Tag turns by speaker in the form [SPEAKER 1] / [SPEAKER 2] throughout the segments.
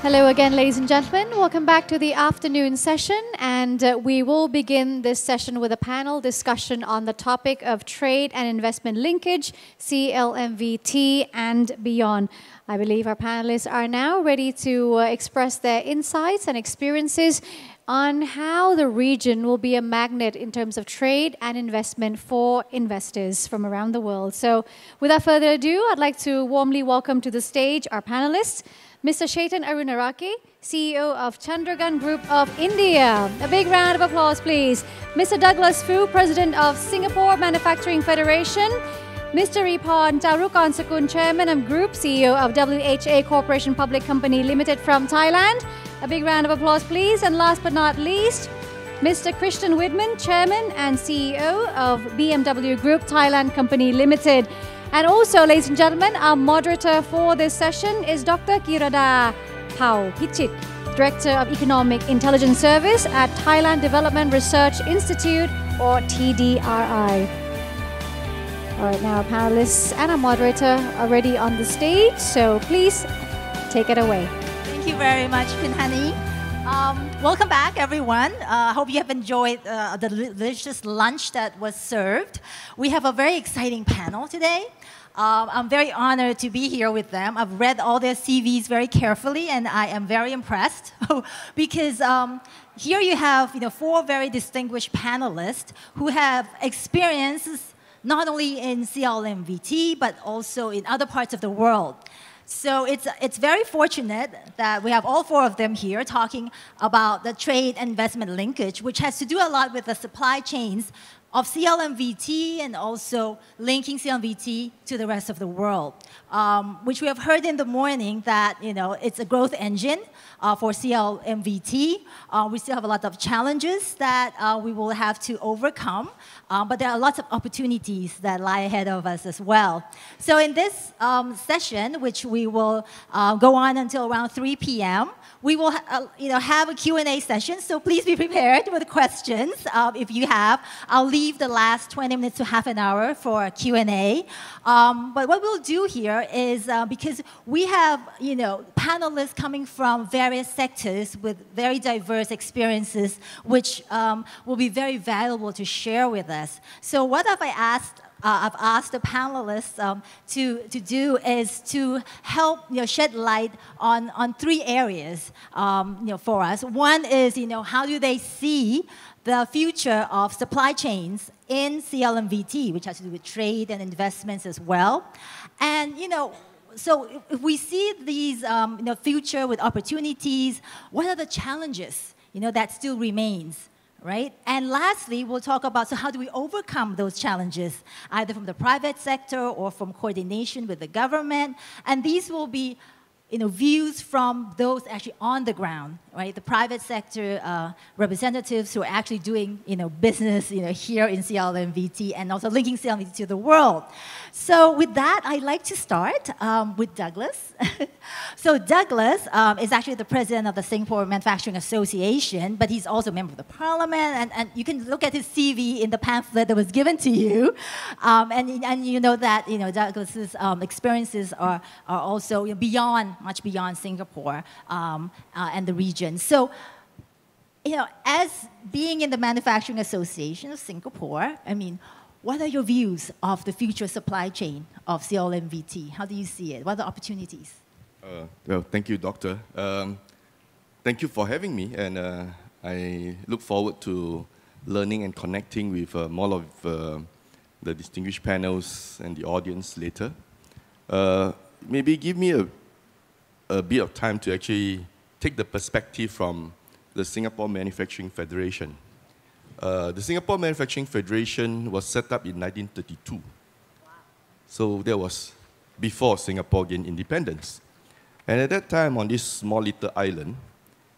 [SPEAKER 1] Hello again, ladies and gentlemen. Welcome back to the afternoon session. And we will begin this session with a panel discussion on the topic of trade and investment linkage, CLMVT, and beyond. I believe our panelists are now ready to express their insights and experiences on how the region will be a magnet in terms of trade and investment for investors from around the world. So without further ado, I'd like to warmly welcome to the stage our panelists, Mr. Chetanarunnarake, CEO of Chandragan Group of India. A big round of applause, please. Mr. Douglas Fu, President of Singapore Manufacturing Federation. Mr. Ripon Tarukansakun, Chairman of Group, CEO of WHA Corporation Public Company Limited from Thailand. A big round of applause, please. And last but not least, Mr. Christian Widman, Chairman and CEO of BMW Group Thailand Company Limited. And also, ladies and gentlemen, our moderator for this session is Dr. Kirada Pao Pichit, Director of Economic Intelligence Service at Thailand Development Research Institute, or TDRI. All right, now our panelists and our moderator are ready on the stage, so please take it away.
[SPEAKER 2] Thank you very much, Pinhani. Welcome back, everyone. I hope you have enjoyed the delicious lunch that was served. We have a very exciting panel today. I'm very honored to be here with them. I've read all their CVs very carefully, and I am very impressed because here you have four very distinguished panelists who have experiences not only in CLMVT, but also in other parts of the world. So it's very fortunate that we have all four of them here talking about the trade and investment linkage, which has to do a lot with the supply chains of CLMVT and also linking CLMVT to the rest of the world, which we have heard in the morning that it's a growth engine for CLMVT. We still have a lot of challenges that we will have to overcome, but there are lots of opportunities that lie ahead of us as well. So in this session, which we will go on until around 3 p.m., we will have a Q&A session, so please be prepared with questions if you have. I'll leave the last 20 minutes to half an hour for Q&A. But what we'll do here is, because we have panelists coming from various sectors with very diverse experiences, which will be very valuable to share with us. So what have I asked? I've asked the panelists to do is to help shed light on three areas for us. One is how do they see the future of supply chains in CLMVT, which has to do with trade and investments as well. And so if we see these future with opportunities, what are the challenges that still remains? Right? And lastly, we'll talk about how do we overcome those challenges, either from the private sector or from coordination with the government. And these will be views from those actually on the ground, right? The private sector representatives who are actually doing business here in CLMVT and also linking CLMVT to the world. So with that, I'd like to start with Douglas. So Douglas is actually the president of the Singapore Manufacturing Association, but he's also a member of the parliament, and you can look at his CV in the pamphlet that was given to you, and you know that Douglas's experiences are also much beyond Singapore and the region. So, as being in the Manufacturing Association of Singapore, what are your views of the future supply chain of CLMVT? How do you see it? What are the opportunities?
[SPEAKER 3] Well, thank you, Doctor. Thank you for having me, and I look forward to learning and connecting with more of the distinguished panels and the audience later. Maybe give me a bit of time to actually take the perspective from the Singapore Manufacturing Federation. The Singapore Manufacturing Federation was set up in 1932. Wow. So that was before Singapore gained independence. And at that time, on this small little island,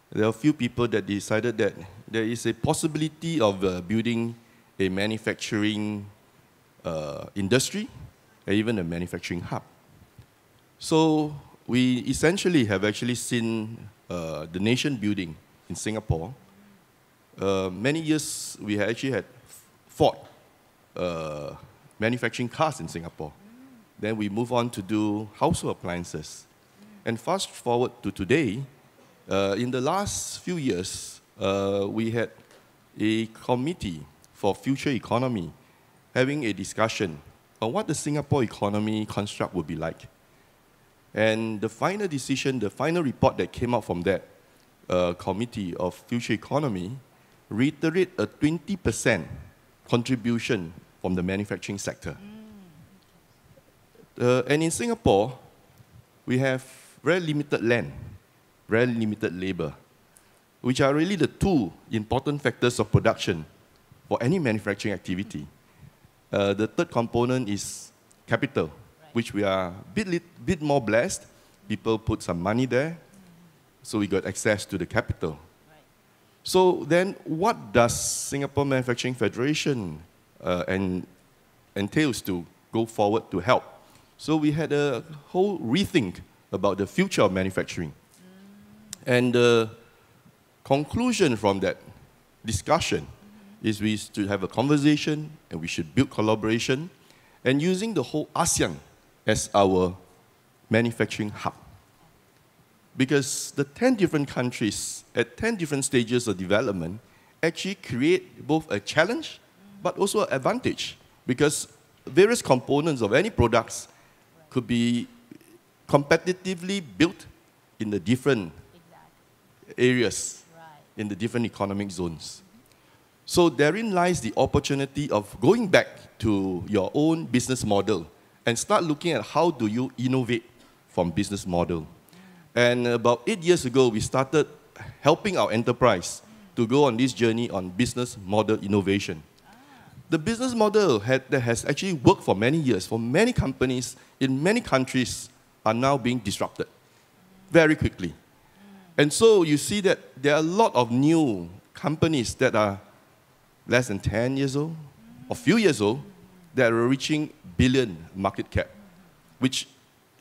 [SPEAKER 3] there were a few people that decided that there is a possibility of building a manufacturing industry, and even a manufacturing hub. So we essentially have actually seen the nation building in Singapore. Many years we actually had Ford manufacturing cars in Singapore. Then we move on to do household appliances. And fast forward to today, In the last few years, we had a committee for future economy having a discussion on what the Singapore economy construct would be like. And the final decision, the final report that came out from that committee of future economy reiterate a 20% contribution from the manufacturing sector. And in Singapore, we have very limited land, very limited labor, which are really the two important factors of production for any manufacturing activity. The third component is capital, which we are a bit more blessed. People put some money there, so we got access to the capital. So then what does Singapore Manufacturing Federation entails to go forward to help? So we had a whole rethink about the future of manufacturing. And the conclusion from that discussion is we should have a conversation and we should build collaboration and using the whole ASEAN as our manufacturing hub. Because the 10 different countries at 10 different stages of development actually create both a challenge but also an advantage because various components of any products could be competitively built in the different areas, in the different economic zones. So therein lies the opportunity of going back to your own business model and start looking at how do you innovate from business model. And about 8 years ago, we started helping our enterprise to go on this journey on business model innovation. The business model that has actually worked for many years, for many companies in many countries are now being disrupted very quickly. And so you see that there are a lot of new companies that are less than 10 years old, or few years old, that are reaching billion market cap, which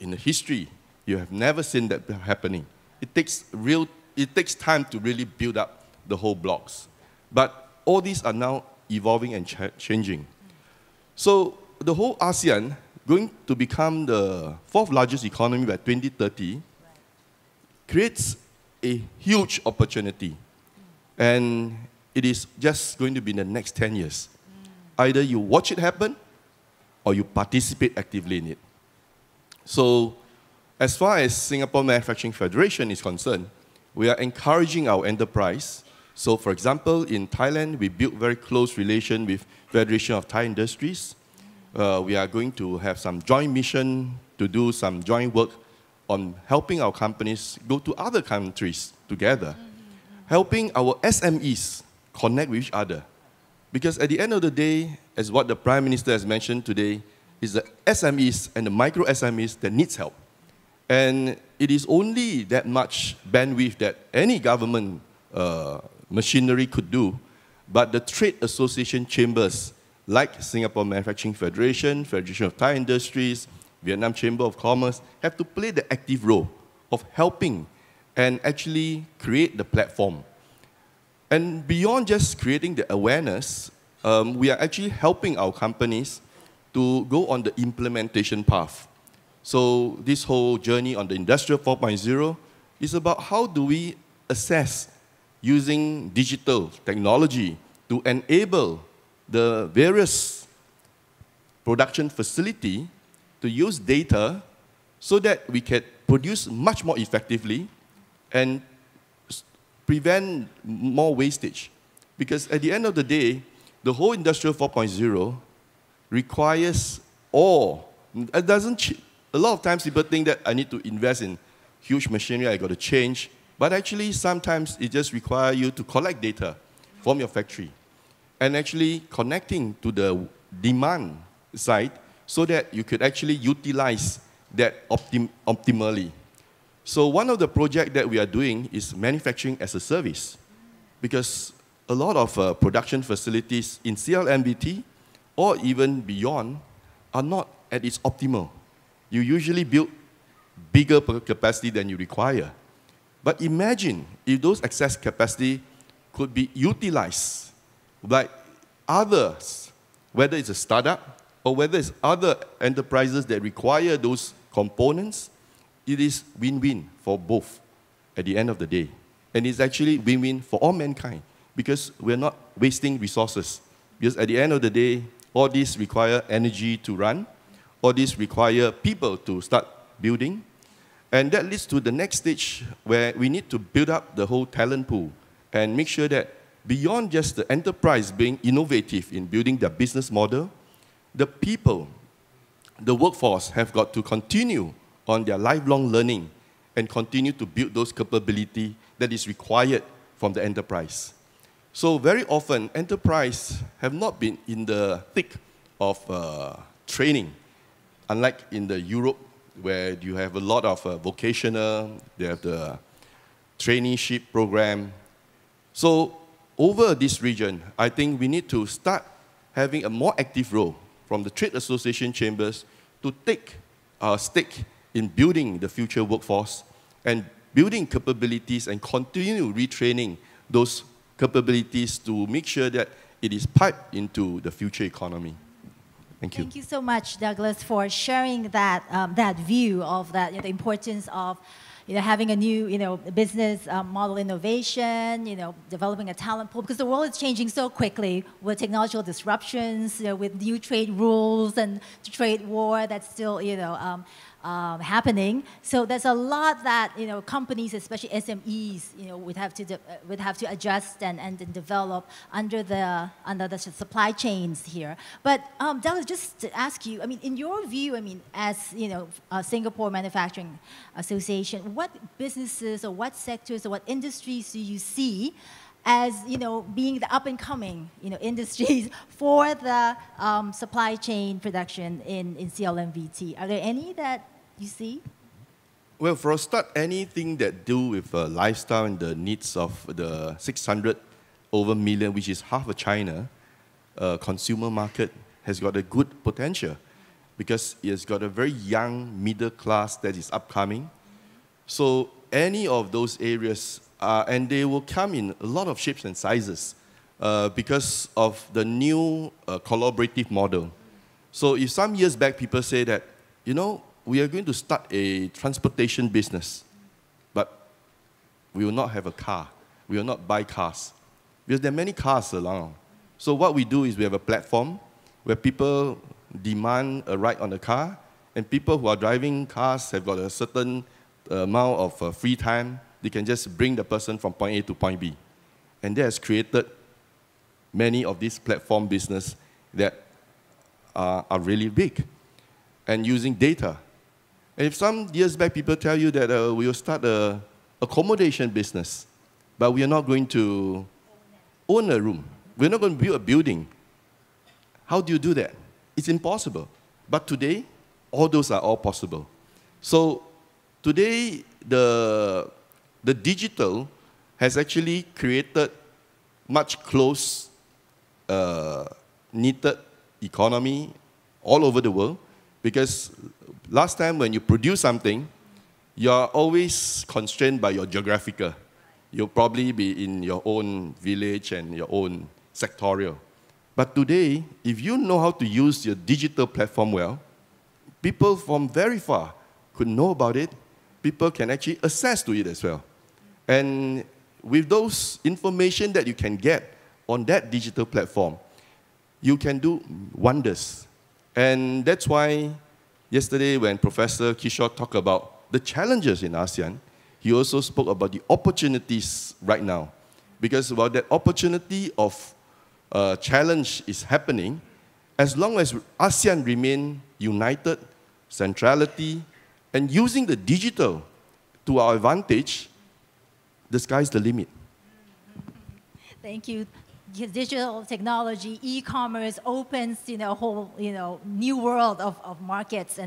[SPEAKER 3] in the history, you have never seen that happening. It takes time to really build up the whole blocks. But all these are now evolving and changing. So the whole ASEAN, going to become the 4th largest economy by 2030, creates a huge opportunity. And it is just going to be in the next 10 years. Either you watch it happen, or you participate actively in it. So, as far as Singapore Manufacturing Federation is concerned, we are encouraging our enterprise. So, for example, in Thailand, we built very close relation with Federation of Thai Industries. We are going to have some joint mission to do some joint work on helping our companies go to other countries together, helping our SMEs connect with each other. Because at the end of the day, as what the Prime Minister has mentioned today, is the SMEs and the micro SMEs that needs help. And it is only that much bandwidth that any government machinery could do, but the trade association chambers like Singapore Manufacturing Federation, Federation of Thai Industries, Vietnam Chamber of Commerce have to play the active role of helping and actually create the platform. And beyond just creating the awareness, we are actually helping our companies to go on the implementation path. So this whole journey on the Industrial 4.0 is about how do we assess using digital technology to enable the various production facility to use data so that we can produce much more effectively and prevent more wastage. Because at the end of the day, the whole Industrial 4.0 requires all. It doesn't. A lot of times people think that I need to invest in huge machinery, I got to change. But actually, sometimes it just requires you to collect data from your factory and actually connecting to the demand side so that you could actually utilize that optimally. So one of the projects that we are doing is manufacturing as a service, because a lot of production facilities in CLMVT or even beyond are not at its optimal. You usually build bigger capacity than you require. But imagine if those excess capacity could be utilized by others, whether it's a startup or whether it's other enterprises that require those components. It is win-win for both. at the end of the day. And it's actually win-win for all mankind because we're not wasting resources. Because at the end of the day, all these require energy to run, all these require people to start building. And that leads to the next stage where we need to build up the whole talent pool and make sure that beyond just the enterprise being innovative in building their business model, the people, the workforce have got to continue on their lifelong learning and continue to build those capabilities that is required from the enterprise. So very often, enterprise have not been in the thick of training, unlike in the Europe, where you have a lot of vocational, they have the traineeship program. So over this region, I think we need to start having a more active role from the trade association chambers to take a stake in building the future workforce and building capabilities and continue retraining those capabilities to make sure that it is piped into the future economy. Thank you.
[SPEAKER 2] Thank you so much, Douglas, for sharing that, that view of that, the importance of having a new business model innovation, developing a talent pool, because the world is changing so quickly with technological disruptions, with new trade rules and trade war that's still happening. So there's a lot that companies, especially SMEs, would have to adjust and develop under the supply chains here. But Douglas, just to ask you, in your view, as a Singapore Manufacturing Association, what businesses or what sectors or what industries do you see as being the up-and-coming industries for the supply chain production in CLMVT? Are there any that you see?
[SPEAKER 3] Well, for a start, anything that do with lifestyle and the needs of the 600 over million, which is half of China, consumer market has got a good potential because it's got a very young middle class that is upcoming. So any of those areas, and they will come in a lot of shapes and sizes because of the new collaborative model. So if some years back people say that, we are going to start a transportation business, but we will not have a car. We will not buy cars because there are many cars around. So what we do is we have a platform where people demand a ride on the car, and people who are driving cars have got a certain amount of free time. They can just bring the person from point A to point B. And that has created many of these platform business that are really big and using data. And if some years back people tell you that we will start an accommodation business, but we are not going to own a room, we're not going to build a building, how do you do that? It's impossible. But today, all those are all possible. So today, the digital has actually created much close, knitted economy all over the world. Because last time when you produce something, you're always constrained by your geographical. You'll probably be in your own village and your own sectorial. But today, if you know how to use your digital platform well, people from very far could know about it. People can actually access to it as well. And with those information that you can get on that digital platform, you can do wonders. And that's why yesterday when Professor Kishore talked about the challenges in ASEAN, he also spoke about the opportunities right now. Because while that opportunity of challenge is happening, as long as ASEAN remain united, centrality, and using the digital to our advantage, the sky's the limit.
[SPEAKER 2] Thank you. Digital technology, e-commerce opens a whole new world of markets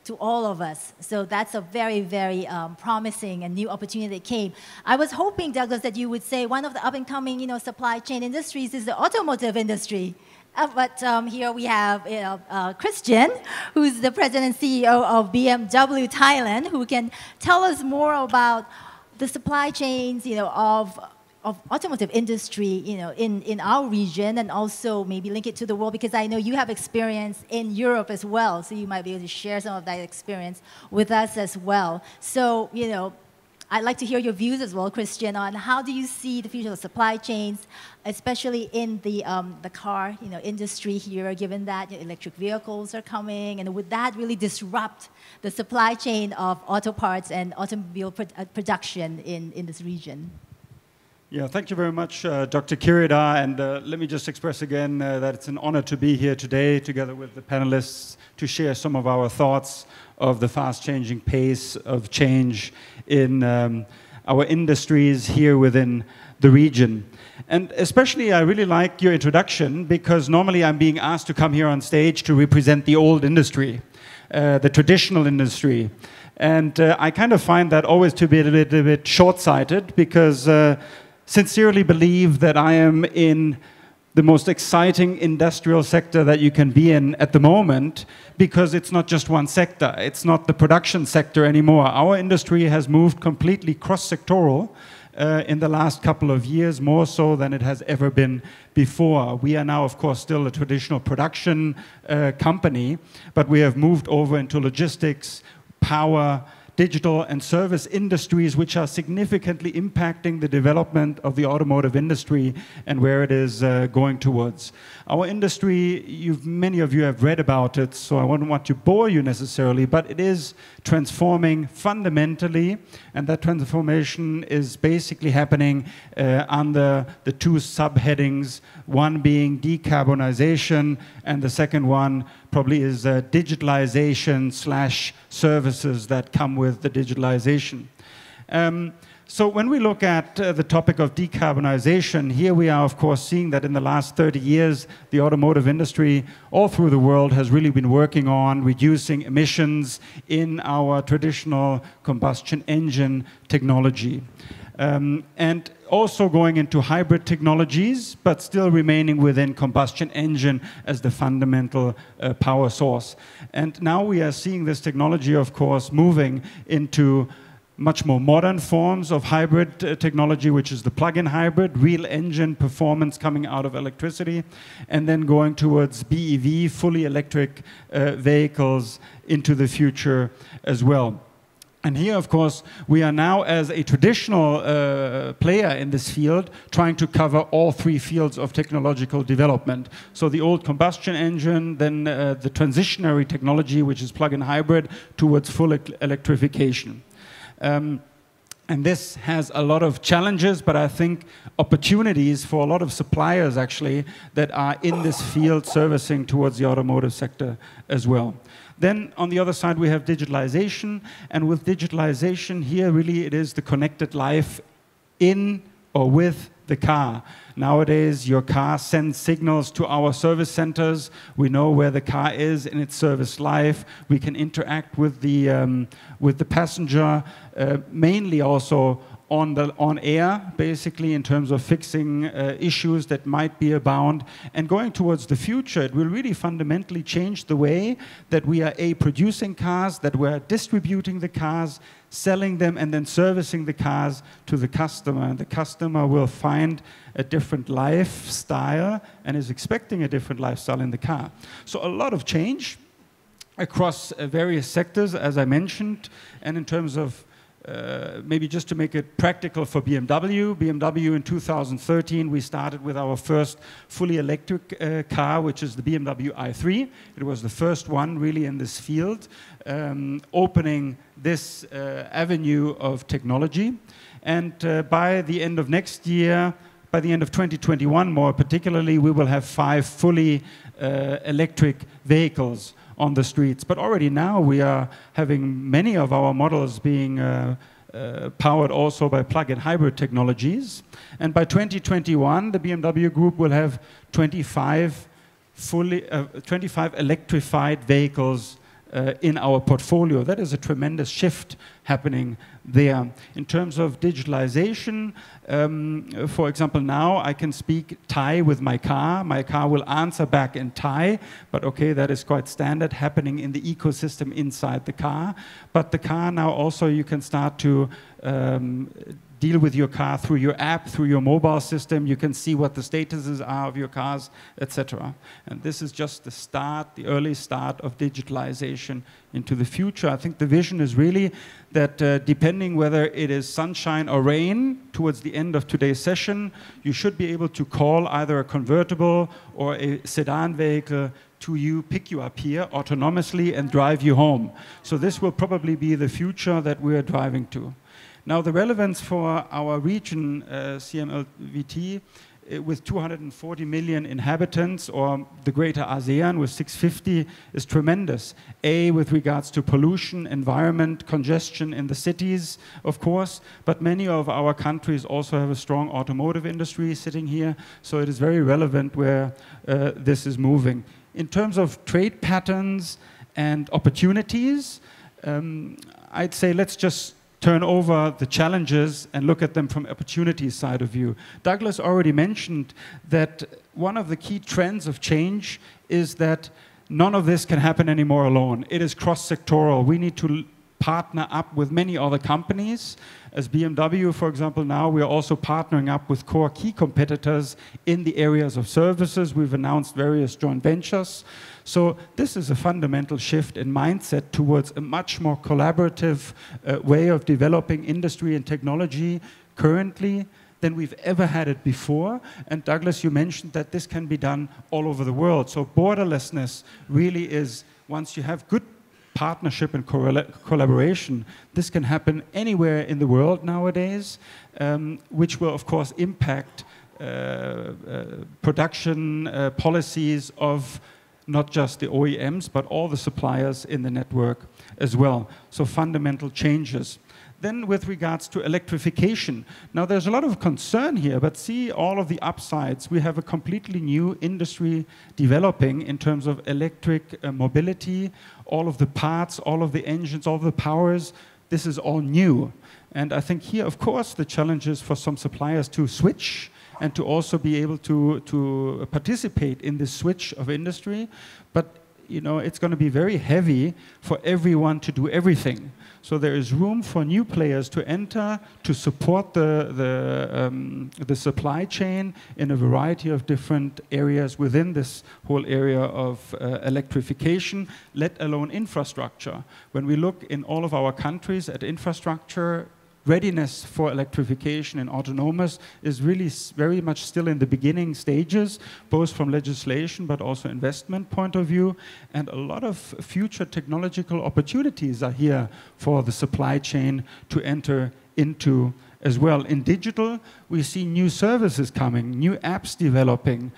[SPEAKER 2] to all of us. So that's a very, very promising and new opportunity that came. I was hoping, Douglas, that you would say one of the up-and-coming supply chain industries is the automotive industry. But here we have Christian, who's the president and CEO of BMW Thailand, who can tell us more about the supply chains of automotive industry, in our region, and also maybe link it to the world, because I know you have experience in Europe as well, so you might be able to share some of that experience with us as well. So, I'd like to hear your views as well, Christian, on how do you see the future of supply chains, especially in the car industry here, given that electric vehicles are coming, and would that really disrupt the supply chain of auto parts and automobile production in this region?
[SPEAKER 4] Yeah, thank you very much, Dr. Kirida, and let me just express again that it's an honor to be here today together with the panelists to share some of our thoughts of the fast-changing pace of change in our industries here within the region. And especially I really like your introduction because normally I'm being asked to come here on stage to represent the old industry, the traditional industry. And I kind of find that always to be a little bit short-sighted because sincerely believe that I am in the most exciting industrial sector that you can be in at the moment, because it's not just one sector. It's not the production sector anymore. Our industry has moved completely cross-sectoral in the last couple of years, more so than it has ever been before. We are now, of course, still a traditional production company, but we have moved over into logistics, power, digital and service industries, which are significantly impacting the development of the automotive industry and where it is going towards. Our industry, many of you have read about it, so I wouldn't want to bore you necessarily, but it is transforming fundamentally, and that transformation is basically happening under the two subheadings, one being decarbonization, and the second one probably is digitalization / services that come with the digitalization. So when we look at the topic of decarbonization, here we are, of course, seeing that in the last 30 years, the automotive industry all through the world has really been working on reducing emissions in our traditional combustion engine technology. And also going into hybrid technologies, but still remaining within combustion engine as the fundamental power source. And now we are seeing this technology, of course, moving into much more modern forms of hybrid technology, which is the plug-in hybrid, real engine performance coming out of electricity, and then going towards BEV, fully electric vehicles into the future as well. And here, of course, we are now, as a traditional player in this field, trying to cover all three fields of technological development. So the old combustion engine, then the transitionary technology, which is plug-in hybrid, towards full electrification. And this has a lot of challenges, but I think opportunities for a lot of suppliers, actually, that are in this field servicing towards the automotive sector as well. Then on the other side, we have digitalization. And with digitalization here, really, it is the connected life in or with the car. Nowadays, your car sends signals to our service centers. We know where the car is in its service life. We can interact with the passenger, mainly also on air, basically, in terms of fixing issues that might be abound. And going towards the future, it will really fundamentally change the way that we are producing cars, that we're distributing the cars, selling them, and then servicing the cars to the customer. And the customer will find a different lifestyle and is expecting a different lifestyle in the car. So a lot of change across various sectors, as I mentioned, and in terms of maybe just to make it practical for BMW. BMW in 2013, we started with our first fully electric car, which is the BMW i3. It was the first one really in this field, opening this avenue of technology. And by the end of next year, by the end of 2021 more particularly, we will have 5 fully electric vehicles on the streets. But already now we are having many of our models being powered also by plug-in hybrid technologies. And by 2021, the BMW Group will have 25 electrified vehicles in our portfolio. That is a tremendous shift happening there. In terms of digitalization, for example, now I can speak Thai with my car. My car will answer back in Thai, but okay, that is quite standard happening in the ecosystem inside the car. But the car now also, you can start to deal with your car through your app, through your mobile system. You can see what the statuses are of your cars, etc. And this is just the start, the early start of digitalization into the future. I think the vision is really that depending whether it is sunshine or rain, towards the end of today's session, you should be able to call either a convertible or a sedan vehicle to you, pick you up here autonomously and drive you home. So this will probably be the future that we are driving to. Now, the relevance for our region, CLMVT, with 240 million inhabitants, or the greater ASEAN with 650, is tremendous. With regards to pollution, environment, congestion in the cities, of course, but many of our countries also have a strong automotive industry sitting here, so it is very relevant where this is moving. In terms of trade patterns and opportunities, I'd say let's just turn over the challenges and look at them from opportunities side of view. Douglas already mentioned that one of the key trends of change is that none of this can happen anymore alone. It is cross-sectoral. We need to partner up with many other companies. As BMW, for example, now we are also partnering up with core key competitors in the areas of services. We've announced various joint ventures. So this is a fundamental shift in mindset towards a much more collaborative way of developing industry and technology currently than we've ever had it before. And Douglas, you mentioned that this can be done all over the world. So borderlessness really is, once you have good partnership and collaboration, this can happen anywhere in the world nowadays, which will of course impact production policies of not just the OEMs, but all the suppliers in the network as well. So fundamental changes. Then with regards to electrification, now there's a lot of concern here, but see all of the upsides. We have a completely new industry developing in terms of electric mobility, all of the parts, all of the engines, all of the powers. This is all new. And I think here, of course, the challenge is for some suppliers to switch and to also be able to participate in this switch of industry. But you know, it's going to be very heavy for everyone to do everything. So there is room for new players to enter, to support the supply chain in a variety of different areas within this whole area of electrification, let alone infrastructure. When we look in all of our countries at infrastructure, readiness for electrification and autonomous is really very much still in the beginning stages, both from legislation but also investment point of view. And a lot of future technological opportunities are here for the supply chain to enter into as well. In digital, we see new services coming, new apps developing.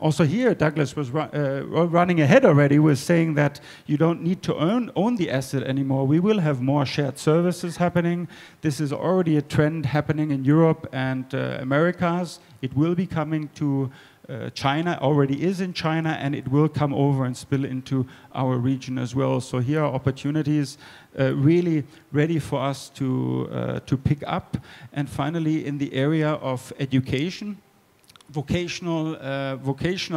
[SPEAKER 4] Also here, Douglas was running ahead already with saying that you don't need to own the asset anymore. We will have more shared services happening. This is already a trend happening in Europe and Americas. It will be coming to China, already is in China, and it will come over and spill into our region as well. So here are opportunities really ready for us to pick up. And finally, in the area of education, vocational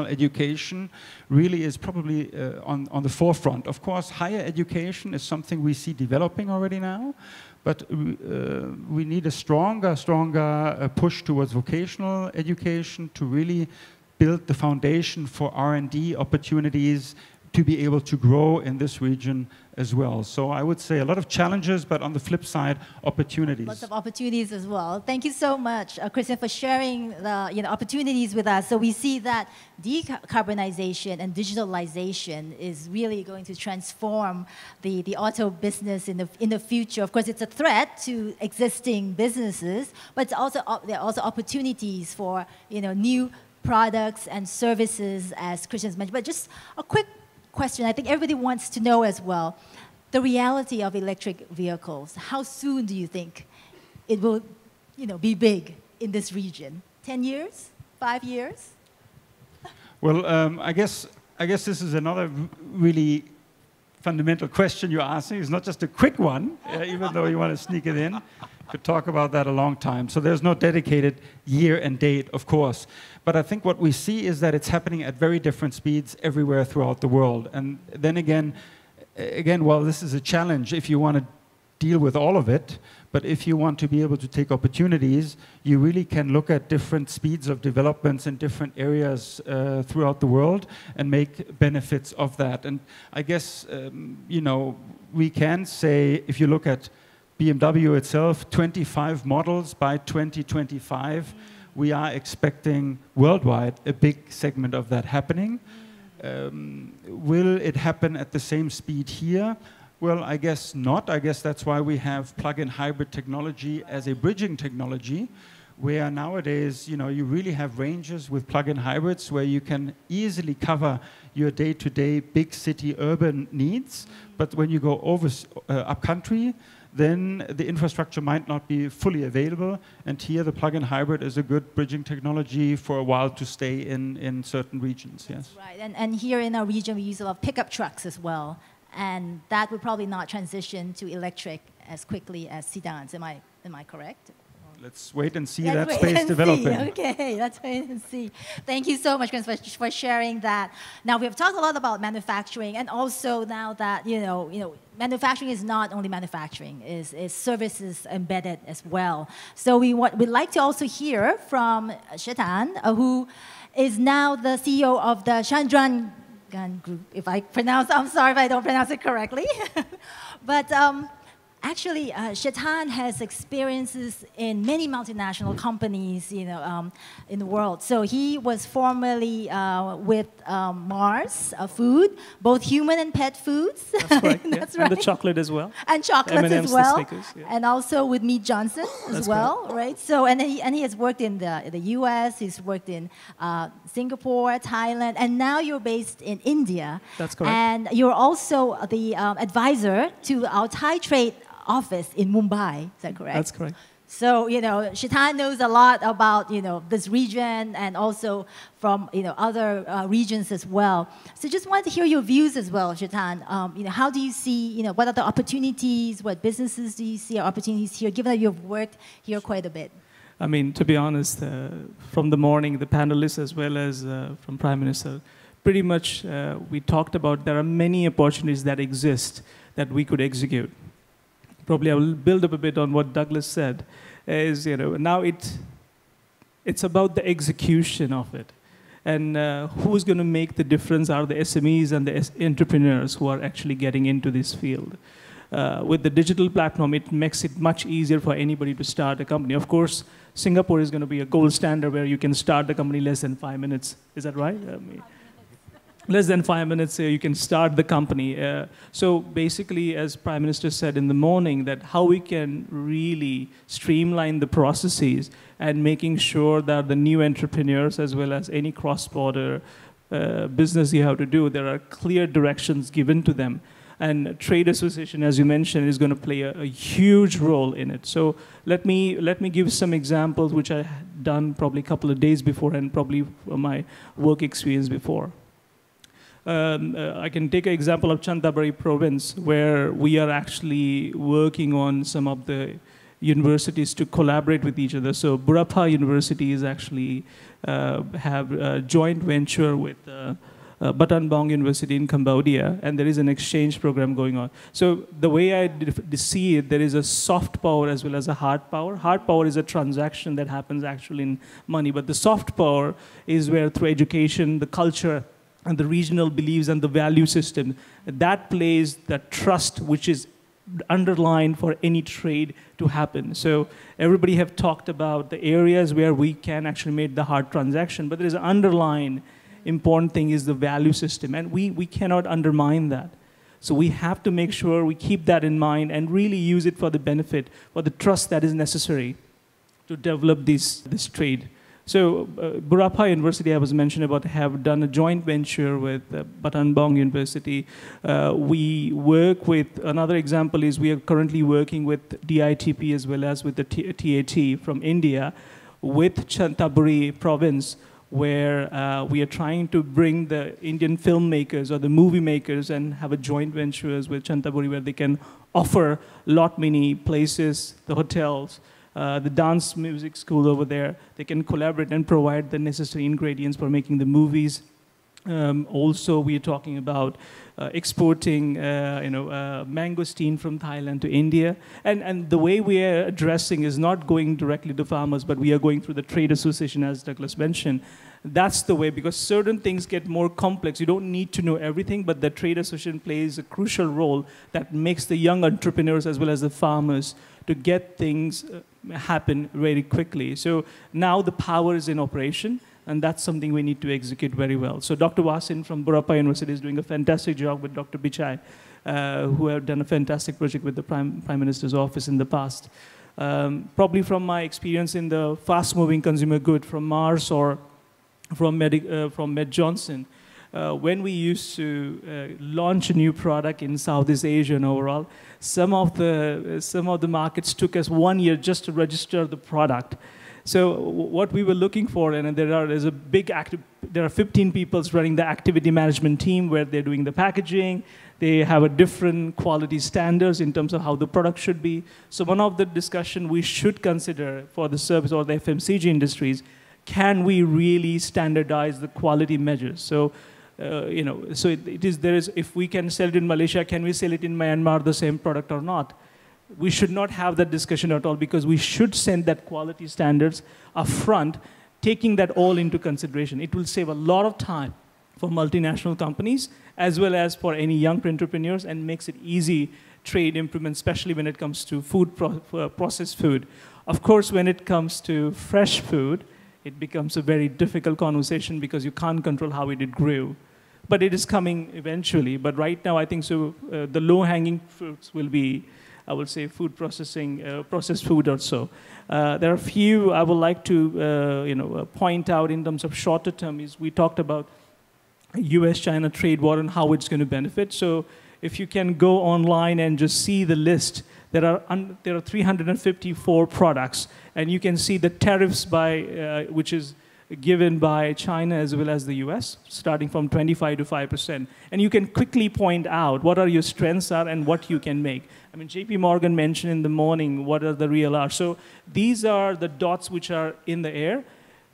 [SPEAKER 4] education really is probably on the forefront. Of course, higher education is something we see developing already now, but we need a stronger push towards vocational education to really build the foundation for R&D opportunities to be able to grow in this region as well. So I would say a lot of challenges, but on the flip side, opportunities.
[SPEAKER 2] Lots of opportunities as well. Thank you so much, Christian, for sharing the opportunities with us. So we see that decarbonization and digitalization is really going to transform the auto business in the future. Of course, it's a threat to existing businesses, but it's also there are also opportunities for new products and services, as Christian's mentioned. But just a quick question, I think everybody wants to know as well, the reality of electric vehicles. How soon do you think it will be big in this region? 10 years? 5 years?
[SPEAKER 4] Well, I guess this is another really fundamental question you're asking. It's not just a quick one, even though you want to sneak it in. Could talk about that a long time. So there's no dedicated year and date, of course. But I think what we see is that it's happening at very different speeds everywhere throughout the world. And then again, well, this is a challenge. If you want to deal with all of it, but if you want to be able to take opportunities, you really can look at different speeds of developments in different areas throughout the world and make benefits of that. And I guess, we can say, if you look at BMW itself, 25 models by 2025, we are expecting worldwide a big segment of that happening. Will it happen at the same speed here? Well, I guess not. I guess that's why we have plug-in hybrid technology as a bridging technology, where nowadays, you really have ranges with plug-in hybrids where you can easily cover your day-to-day big city urban needs. But when you go over up-country, then the infrastructure might not be fully available. And here, the plug-in hybrid is a good bridging technology for a while to stay in certain regions. Yes.
[SPEAKER 2] That's right. And here in our region, we use a lot of pickup trucks as well. And that would probably not transition to electric as quickly as sedans. Am I correct?
[SPEAKER 4] Let's wait and see that space developing.
[SPEAKER 2] Okay, let's wait and see. Thank you so much, Chris, for sharing that. Now, we have talked a lot about manufacturing, and also now that, manufacturing is not only manufacturing, is services embedded as well. So we'd like to also hear from Chetan, who is now the CEO of the Chandran Group. I'm sorry if I don't pronounce it correctly. But actually, Chetan has experiences in many multinational companies, in the world. So he was formerly with Mars Food, both human and pet foods.
[SPEAKER 5] That's correct.
[SPEAKER 2] That's
[SPEAKER 5] right. And the chocolate as well.
[SPEAKER 2] And chocolate as well.
[SPEAKER 5] Snickers, yeah.
[SPEAKER 2] And also with Mead Johnson as well,
[SPEAKER 5] correct.
[SPEAKER 2] right? So and he has worked in the U.S. He's worked in Singapore, Thailand, and now you're based in India.
[SPEAKER 5] That's correct.
[SPEAKER 2] And you're also the advisor to our Thai trade office in Mumbai. Is that correct?
[SPEAKER 5] That's correct.
[SPEAKER 2] So, Chetan knows a lot about, this region and also from, other regions as well. So just wanted to hear your views as well, Chetan. How do you see, what are the opportunities, what businesses do you see are opportunities here, given that you've worked here quite a bit?
[SPEAKER 5] I mean, to be honest, from the morning, the panelists as well as from Prime Minister, pretty much we talked about there are many opportunities that exist that we could execute. Probably I will build up a bit on what Douglas said, is, now it's about the execution of it. And who's going to make the difference are the SMEs and the entrepreneurs who are actually getting into this field. With the digital platform, it makes it much easier for anybody to start a company. Of course, Singapore is going to be a gold standard where you can start a company less than 5 minutes. Is that right? Less than 5 minutes, you can start the company. So basically, as Prime Minister said in the morning, that how we can really streamline the processes and making sure that the new entrepreneurs, as well as any cross-border business you have to do, there are clear directions given to them. And trade association, as you mentioned, is going to play a huge role in it. So let me give some examples, which I had done probably a couple of days before and probably my work experience before. I can take an example of Chantaburi province, where we are actually working on some of the universities to collaborate with each other. So Burapha University is actually have a joint venture with Battambang University in Cambodia, and there is an exchange program going on. So the way I see it, there is a soft power as well as a hard power. Hard power is a transaction that happens actually in money, but the soft power is where through education, the culture, and the regional beliefs and the value system, that plays that trust which is underlined for any trade to happen. So everybody have talked about the areas where we can actually make the hard transaction, but there is an underlying important thing is the value system, and we cannot undermine that. So we have to make sure we keep that in mind and really use it for the benefit, for the trust that is necessary to develop this trade. So Burapha University, I was mentioning about, have done a joint venture with Battambang University. We work with, another example is we are currently working with DITP as well as with the TAT from India with Chantaburi province, where we are trying to bring the Indian filmmakers or the movie makers and have a joint ventures with Chantaburi where they can offer lot many places, the hotels, the dance music school over there. They can collaborate and provide the necessary ingredients for making the movies Also, we are talking about exporting, mangosteen from Thailand to India. And the way we are addressing is not going directly to farmers, but we are going through the trade association, as Douglas mentioned. That's the way, because certain things get more complex. You don't need to know everything, but the trade association plays a crucial role that makes the young entrepreneurs as well as the farmers to get things happen very quickly. So now the power is in operation, and that's something we need to execute very well. So Dr. Wasin from Burapha University is doing a fantastic job with Dr. Bichai, who have done a fantastic project with the Prime Minister's office in the past. Probably from my experience in the fast-moving consumer good from Mars or from Med Johnson, when we used to launch a new product in Southeast Asia and overall, some of the markets took us 1 year just to register the product. So what we were looking for, and there are 15 people running the activity management team where they're doing the packaging. They have a different quality standards in terms of how the product should be. So one of the discussion we should consider for the service or the FMCG industries, can we really standardize the quality measures? So, if we can sell it in Malaysia, can we sell it in Myanmar, the same product or not? We should not have that discussion at all, because we should send that quality standards upfront, taking that all into consideration. It will save a lot of time for multinational companies as well as for any young entrepreneurs, and makes it easy trade improvement, especially when it comes to processed food. Of course, when it comes to fresh food, it becomes a very difficult conversation because you can't control how it grew. But it is coming eventually. But right now, I think the low-hanging fruits will be, I would say, food processing, processed food or so. There are a few I would like to point out in terms of shorter term. We talked about US-China trade war and how it's going to benefit. So if you can go online and just see the list, there are 354 products, and you can see the tariffs which is given by China as well as the US, starting from 25 to 5%. And you can quickly point out what are your strengths are and what you can make. I mean, JP Morgan mentioned in the morning what are the real are. So these are the dots which are in the air.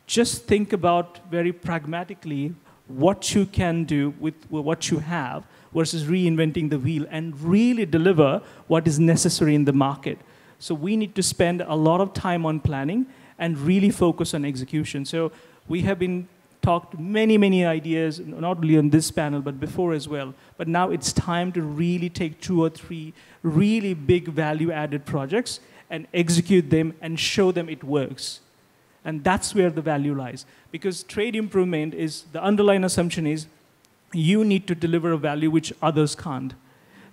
[SPEAKER 5] Just think about very pragmatically what you can do with what you have versus reinventing the wheel and really deliver what is necessary in the market. So we need to spend a lot of time on planning and really focus on execution. So we have been talked many ideas, not only on this panel, but before as well. But now it's time to really take 2 or 3 really big value-added projects and execute them and show them it works. And that's where the value lies. Because trade improvement is, the underlying assumption is, you need to deliver a value which others can't.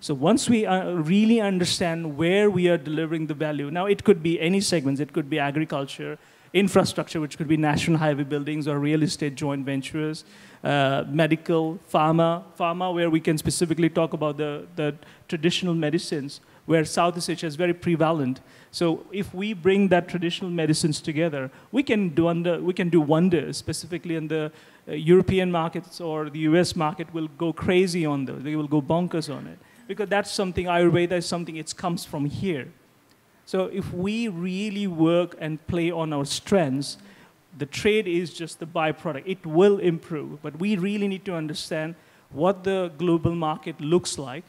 [SPEAKER 5] So once we really understand where we are delivering the value, now it could be any segments, it could be agriculture, infrastructure, which could be national highway buildings or real estate joint ventures, medical, pharma, where we can specifically talk about the traditional medicines, where Southeast Asia is very prevalent. So if we bring that traditional medicines together, we can do wonders, specifically in the European markets or the US market will go crazy on those. They will go bonkers on it. Because that's something, Ayurveda is something, it comes from here. So if we really work and play on our strengths, the trade is just the byproduct. It will improve, but we really need to understand what the global market looks like,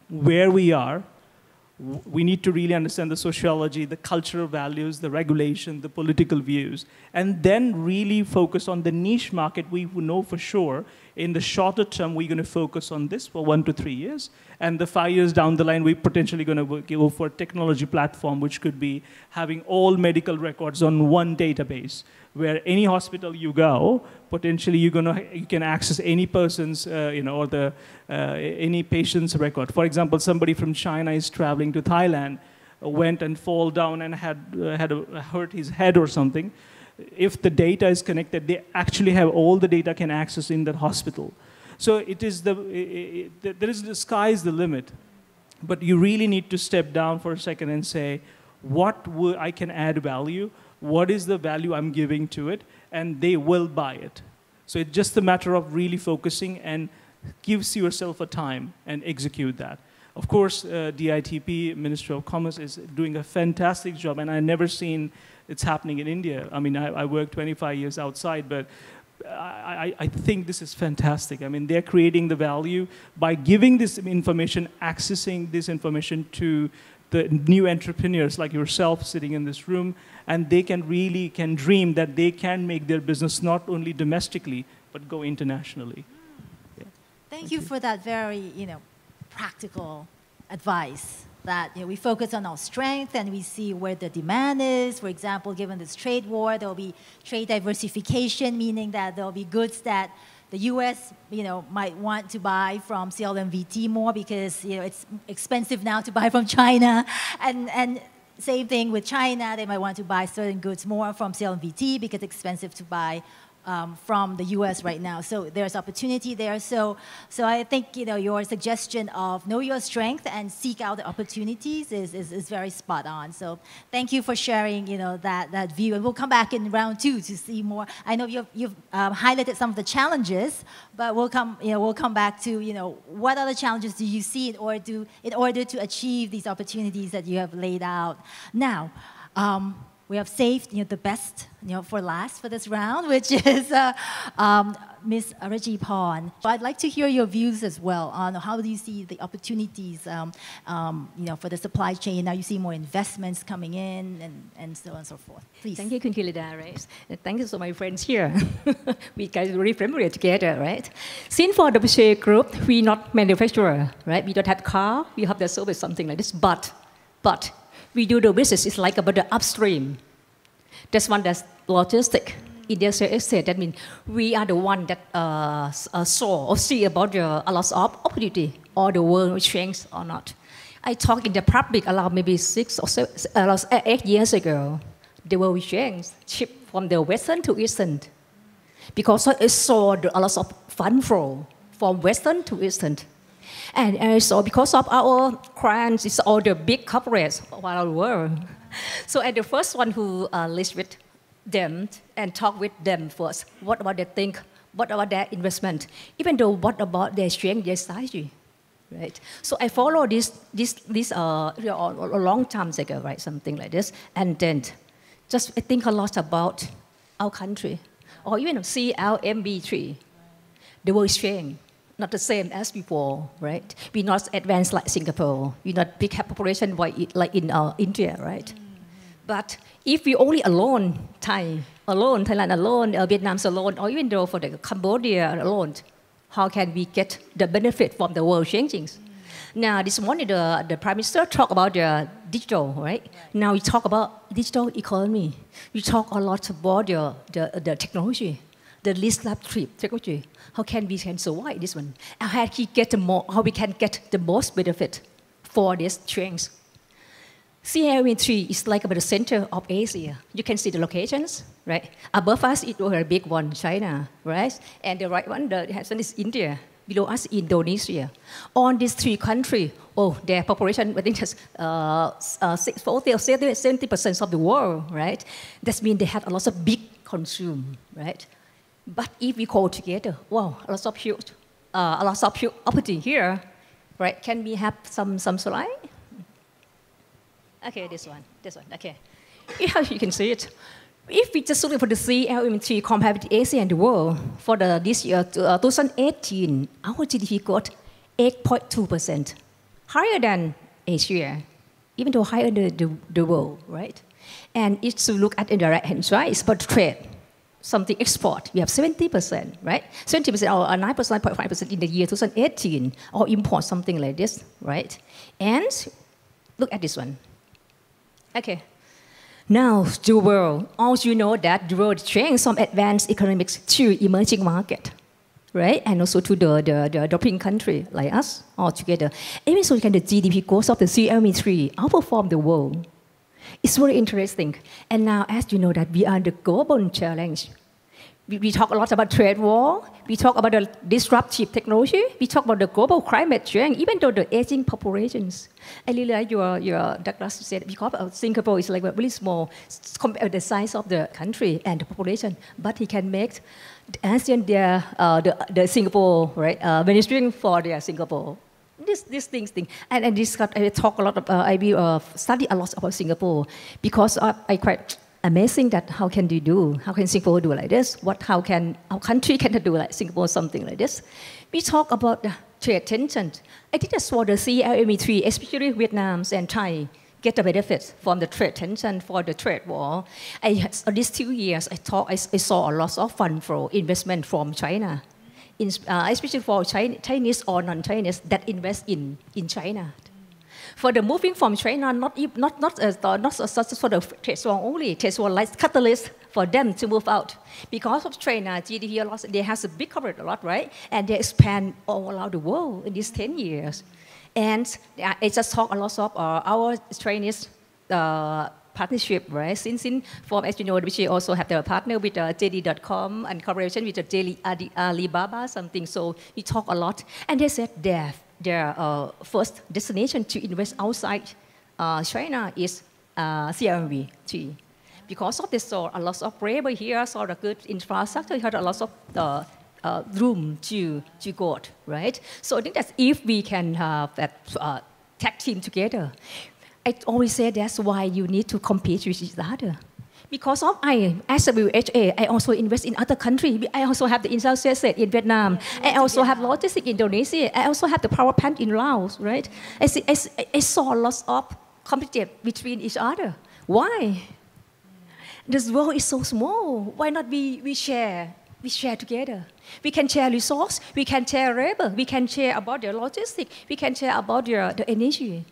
[SPEAKER 5] where we are. We need to really understand the sociology, the cultural values, the regulation, the political views, and then really focus on the niche market. We know for sure in the shorter term, we're going to focus on this for 1 to 3 years. And the 5 years down the line, we're potentially going to go for a technology platform, which could be having all medical records on one database, where any hospital you go, potentially you can access any person's, or any patient's record. For example, somebody from China is traveling to Thailand, went and fall down and had hurt his head or something. If the data is connected, they actually have all the data can access in that hospital. So it is the sky is the limit, but you really need to step down for a second and say, what I can add value? What is the value I'm giving to it? And they will buy it. So it's just a matter of really focusing and gives yourself a time and execute that. Of course, DITP, Ministry of Commerce, is doing a fantastic job, and I've never seen it's happening in India. I mean, I worked 25 years outside, but I think this is fantastic. I mean, they're creating the value by giving this information, accessing this information to the new entrepreneurs like yourself sitting in this room, and they can really dream that they can make their business not only domestically, but go internationally. Yeah.
[SPEAKER 2] Thank you for that very, practical advice. That we focus on our strength and we see where the demand is. For example, given this trade war, there will be trade diversification, meaning that there will be goods that the U.S. might want to buy from CLMVT more because it's expensive now to buy from China, and same thing with China. They might want to buy certain goods more from CLMVT because it's expensive to buy from the U.S. right now. So there's opportunity there. So I think your suggestion of know your strength and seek out the opportunities is very spot on. So thank you for sharing that view. And we'll come back in round 2 to see more. I know you've highlighted some of the challenges, but we'll come back to what other challenges do you see in order to achieve these opportunities that you have laid out. Now. We have saved the best for last for this round, which is Ms. Rajipan. But I'd like to hear your views as well on how do you see the opportunities for the supply chain. Now you see more investments coming in and so on and so forth. Please.
[SPEAKER 6] Thank you, Kirida. Right? Thank you so my friends here. We guys are very familiar together, right? Since for the WCA group, we not manufacturer, right? We don't have car, we have the service, something like this. But we do the business, it's like about the upstream. That's one that's logistic. Industrial estate, that means we are the one that saw or see about a lot of opportunity or the world will change or not. I talked in the public around maybe 8 years ago. The world will change, shift from the western to eastern. Because I saw a lot of fund flow from western to eastern. And also because of our clients, it's all the big corporates around the world. So I'm the first one who list with them and talk with them first. What about their think? What about their investment? Even though what about their strength, their strategy, right? So I follow this a long time ago, right? Something like this, and then just I think a lot about our country, or even CLMV3. The world is changing. Not the same as before, right? We're not advanced like Singapore. We're not big population like in India, right? But if we only alone, Thailand alone, Vietnam alone, or even though for the Cambodia alone, how can we get the benefit from the world changing? Now, this morning, the Prime Minister talked about the digital, right? Now we talk about digital economy. We talk a lot about the technology. The least disruptive technology. How can we survive this one? How we can get the most benefit for this change? CLMV3 is like about the center of Asia. You can see the locations, right? Above us, it was a big one, China, right? And the right one, the one is India. Below us, Indonesia. On these 3 countries, their population, I think, has 70% of the world, right? That means they have a lot of big consume, right? But if we go together, wow, a lot of huge opportunity here, right? Can we have some slide? Okay, this one, okay. Here you can see it. If we just look for the CLMV3 compared with Asia and the world, for this year, 2018, our GDP got 8.2%, higher than Asia, even though higher than the world, right? And if you look at the right-hand side, it's about trade. Something export, we have 70%, right? 70% or 9.5% in the year 2018, or import something like this, right? And look at this one. Okay. Now, the world, also you know that the world changed from advanced economics to emerging market, right? And also to the developing country like us all together. Even so, the GDP growth of the CLMV3 outperform the world. It's very interesting. And now, as you know that we are the global challenge. We talk a lot about trade war. We talk about the disruptive technology. We talk about the global climate change, even though the aging populations. I really like your Douglas said, because Singapore is like very small compared to the size of the country and the population. But he can make the ASEAN the Singapore, right? Ministering for their Singapore. This thing. And I talk a lot I study a lot about Singapore because I quite amazing that how can you do, how can Singapore do like this? How can our country can do like Singapore something like this? We talk about the trade tension. I think that's for the CLMVT, especially Vietnam and Thai, get the benefits from the trade tension for the trade war. These 2 years, I saw a lot of fund for investment from China, especially for Chinese or non-Chinese that invest in China. For the moving from China, not for the trade war only, trade war like catalyst for them to move out. Because of China, GDP loss, they have a big coverage a lot, right? And they expand all around the world in these 10 years. And I just talk a lot of our Chinese partnership, right? Since as you know, we also have the partner with JD.com and collaboration with the Alibaba something. So we talk a lot. And they said their first destination to invest outside China is CLMVT. Because of this, so a lot of labor here, so the good infrastructure, had a lot of room to go, right? So I think that if we can have that tag team together, I always say that's why you need to compete with each other. Because of as a WHA, I also invest in other countries. I also have the industrial asset in Vietnam. I also have logistics in Indonesia. I also have the power plant in Laos, right? I saw lots of competition between each other. Why? This world is so small. Why not we share? We share together. We can share resource. We can share labor. We can share about the logistics. We can share about the energy,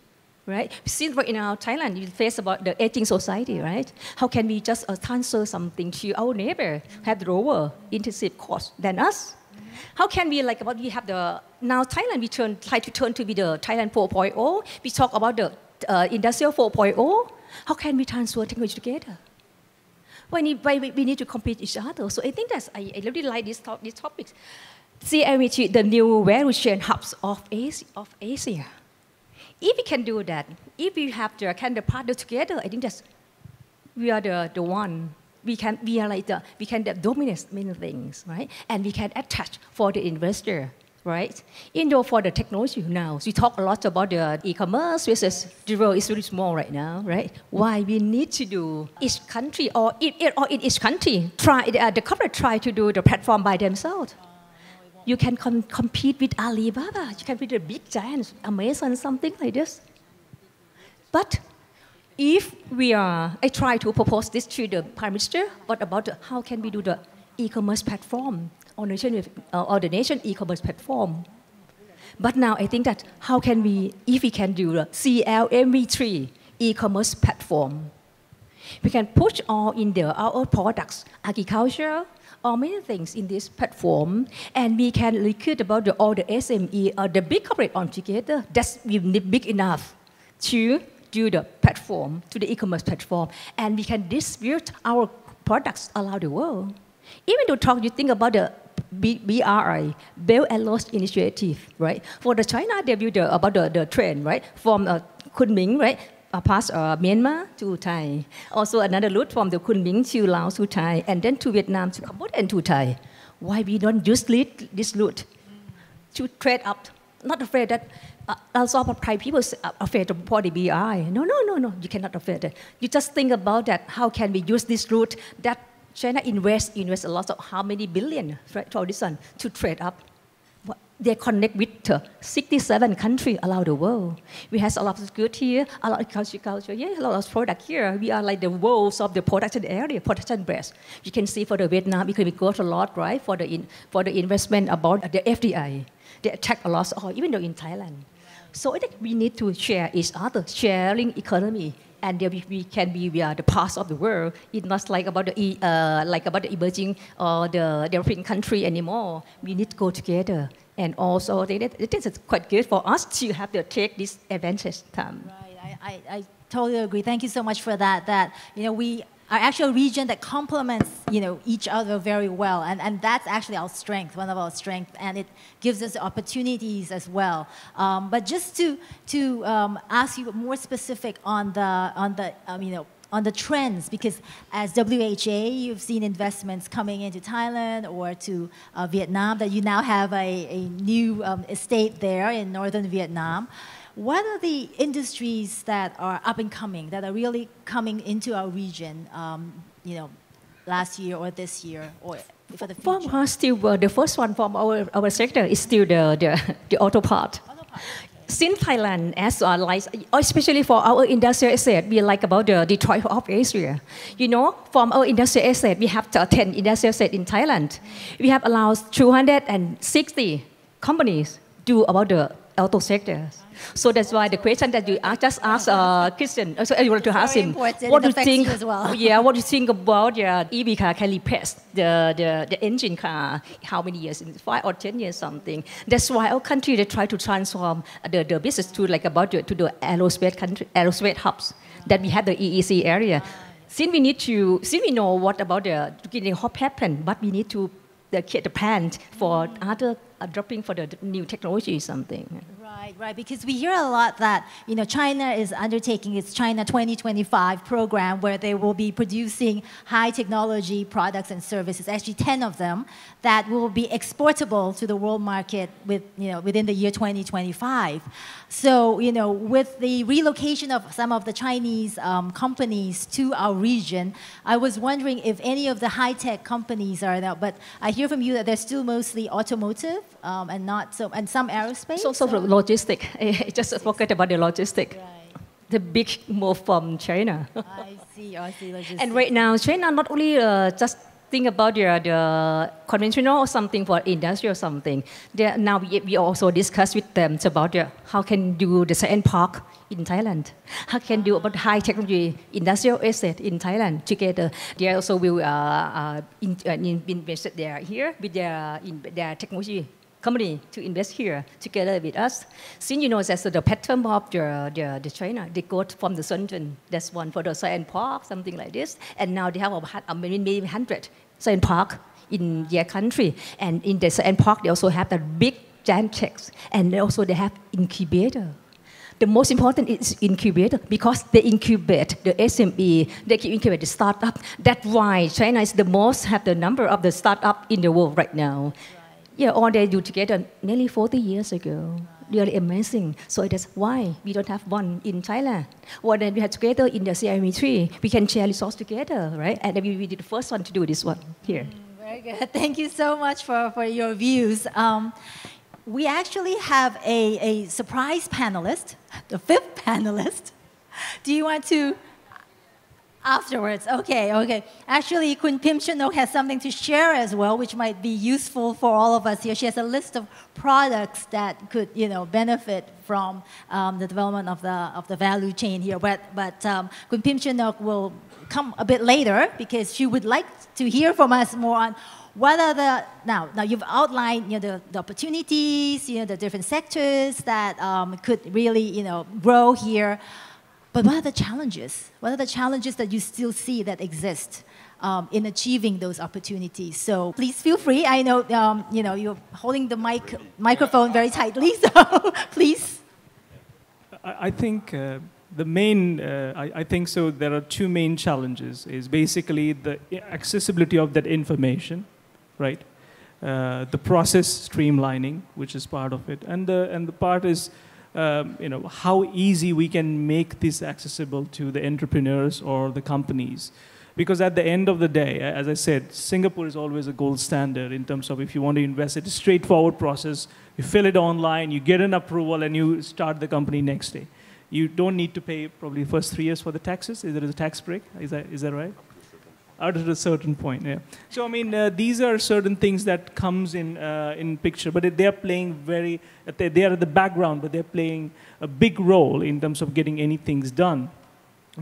[SPEAKER 6] right? Since right now Thailand, you face about the aging society, right? How can we just transfer something to our neighbor, have lower intensive cost than us? How can we we have now Thailand, we try to turn to be the Thailand 4.0. We talk about the industrial 4.0. How can we transfer technology together? Why we need to compete each other? So I think I really like these topics. CLMVT, the new value chain hubs of Asia. If we can do that, if we have the kind of partner together, I think that we are the one. We can dominate many things, right? And we can attach for the investor, right? For the technology now, we talk a lot about the e-commerce versus the world is really small right now, right? Why we need to do each country or in each country the corporate try to do the platform by themselves. You can compete with Alibaba. You can be the big giants, Amazon, something like this. But if I try to propose this to the Prime Minister, what about how can we do the e-commerce platform or the nation e-commerce platform? But now I think that how can if we can do the CLMV3 e-commerce platform, we can push all in our products, agriculture, or many things in this platform, and we can recruit about all the SME or the big corporate all together. That's big enough to do the platform, to the e-commerce platform, and we can distribute our products around the world. Even though you think about the BRI, Belt and Road Initiative, right? For the China, they built about the train, right? From Kunming, right? Past Myanmar to Thai. Also another route from the Kunming to Laos to Thai, and then to Vietnam to Cambodia and to Thai. Why we don't use this route to trade up? Not afraid that also Thai people are afraid of the BRI. No, you cannot afraid that. You just think about that. How can we use this route that China invest a lot of how many billion, right, for this one to trade up? They connect with 67 countries around the world. We have a lot of good here, a lot of culture, a lot of product here. We are like the worlds of the production area, production base. You can see for the Vietnam, because we got a lot, right, for the investment about the FDI. They attract a lot, or even though in Thailand. So I think we need to share each other, sharing economy. And we are the parts of the world. It's not like about the emerging or the developing country anymore. We need to go together. And also, I think it's quite good for us to have to take this advantage time.
[SPEAKER 2] Right, I totally agree. Thank you so much for that. That we are actually a region that complements each other very well, and that's actually our strength, one of our strengths, and it gives us opportunities as well. But just to ask you more specific on the trends, because as WHA, you've seen investments coming into Thailand or to Vietnam, that you now have a new estate there in northern Vietnam. what are the industries that are up and coming, that are really coming into our region, last year or this year or for the future?
[SPEAKER 6] From us, still the first one from our sector is still the auto part. Since Thailand, as especially for our industrial asset, we like about the Detroit of Asia. From our industrial asset, we have 10 industrial assets in Thailand. We have allowed 260 companies do about the auto sector. So that's why the question that you just asked Christian, so I want to ask him, what do you think? Yeah, what do you think about EV car can replace the engine car? How many years? In 5 or 10 years, something. That's why our country they try to transform the business to the aerospace hubs that we have the EEC area. Since we know what about the hop happen, but we need to create the plan for other adopting for the new technology or something.
[SPEAKER 2] Right, because we hear a lot that China is undertaking its China 2025 program where they will be producing high technology products and services, actually 10 of them, that will be exportable to the world market within the year 2025. So, with the relocation of some of the Chinese companies to our region, I was wondering if any of the high-tech companies are there, but I hear from you that they're still mostly automotive and some aerospace.
[SPEAKER 6] So logistics. I just forget about the logistics.
[SPEAKER 2] Right.
[SPEAKER 6] The big move from China.
[SPEAKER 2] I see logistics.
[SPEAKER 6] And right now, China not only just think about the conventional or something for industry or something. Now we also discuss with them about how can do the science park in Thailand. How can do about high technology industrial asset in Thailand together. They also will invest there here with their technology company to invest here together with us. Since that's the pattern of the China, they go from the Shenzhen, that's one for the science park, something like this. And now they have maybe 100 science park in their country. And in the science park, they also have the big giant techs. And also they have incubator. The most important is incubator because they incubate the SME, they incubate the startup. That's why China is the most, have the number of the startup in the world right now. Yeah, all they do together nearly 40 years ago. Really amazing. So that's why we don't have one in Thailand. Well, then we have together in the CLMVT. We can share resources together, right? And we did the first one to do this one here.
[SPEAKER 2] Very good. Thank you so much for your views. We actually have a surprise panelist, the 5th panelist. Do you want to? Afterwards, okay. Actually, Kun Pim Chanok has something to share as well, which might be useful for all of us here. She has a list of products that could, benefit from the development of the value chain here. But Kun Pim Chanok will come a bit later because she would like to hear from us more on what are now you've outlined the opportunities, the different sectors that could really grow here. But what are the challenges? What are the challenges that you still see that exist in achieving those opportunities? So please feel free. I know you're holding the microphone very tightly, so please.
[SPEAKER 5] I think the main. I think so. There are 2 main challenges. Is basically the accessibility of that information, right? The process streamlining, which is part of it, and the part is. How easy we can make this accessible to the entrepreneurs or the companies. Because at the end of the day, as I said, Singapore is always a gold standard in terms of if you want to invest, it's a straightforward process. You fill it online, you get an approval, and you start the company next day. You don't need to pay probably the first 3 years for the taxes. There is a tax break. Is that right? Out at a certain point, yeah. So I mean, these are certain things that comes in picture, but they are playing they are at the background, but they're playing a big role in terms of getting any things done.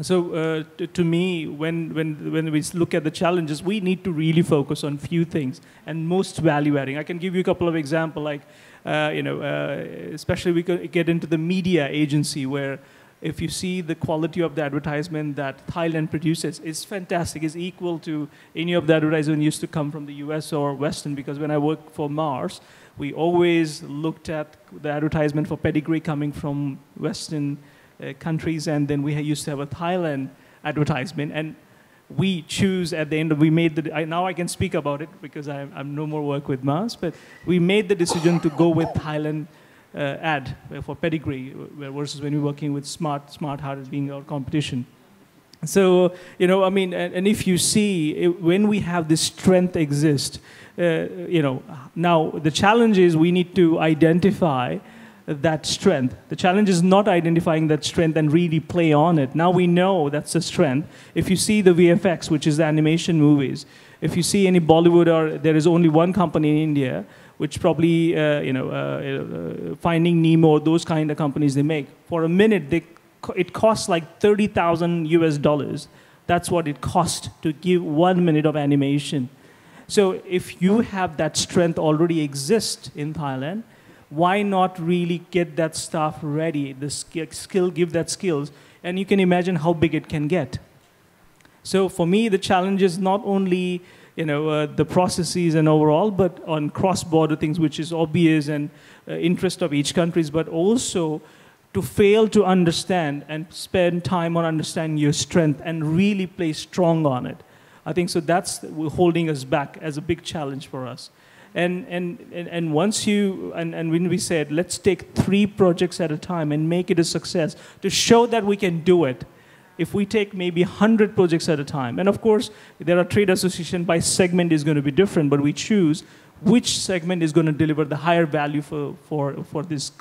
[SPEAKER 5] So to me, when we look at the challenges, we need to really focus on few things and most value adding. I can give you a couple of examples, like especially we could get into the media agency where. If you see the quality of the advertisement that Thailand produces, it's fantastic. It's equal to any of the advertisement used to come from the US or Western, because when I worked for Mars, we always looked at the advertisement for pedigree coming from Western countries, and then we used to have a Thailand advertisement. And we choose at the end, now I can speak about it because I'm no more work with Mars, but we made the decision to go with Thailand ad for pedigree versus when we're working with smart heart being our competition. So, you know, I mean, and if you see, when we have this strength exist, you know, now the challenge is we need to identify that strength. The challenge is not identifying that strength and really play on it. Now we know that's a strength. If you see the VFX, which is the animation movies, if you see any Bollywood, or there is only one company in India, which probably, Finding Nemo, those kind of companies they make. For a minute, it costs like $30,000 US. That's what it costs to give 1 minute of animation. So if you have that strength already exist in Thailand, why not really get that stuff ready, the skill, give that skills, and you can imagine how big it can get. So for me, the challenge is not only the processes and overall, but on cross-border things, which is obvious and interest of each countries, but also to fail to understand and spend time on understanding your strength and really play strong on it. I think so that's holding us back as a big challenge for us. And once and when we said, let's take 3 projects at a time and make it a success to show that we can do it. If we take maybe 100 projects at a time, and of course, there are trade association by segment is going to be different, but we choose which segment is going to deliver the higher value for this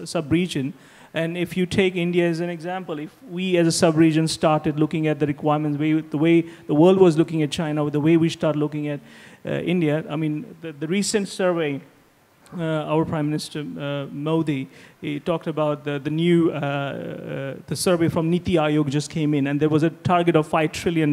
[SPEAKER 5] sub-region. And if you take India as an example, if we as a sub-region started looking at the requirements, the way the world was looking at China, the way we start looking at India, I mean, the recent survey, our Prime Minister Modi, he talked about the new the survey from Niti Aayog just came in, and there was a target of $5 trillion.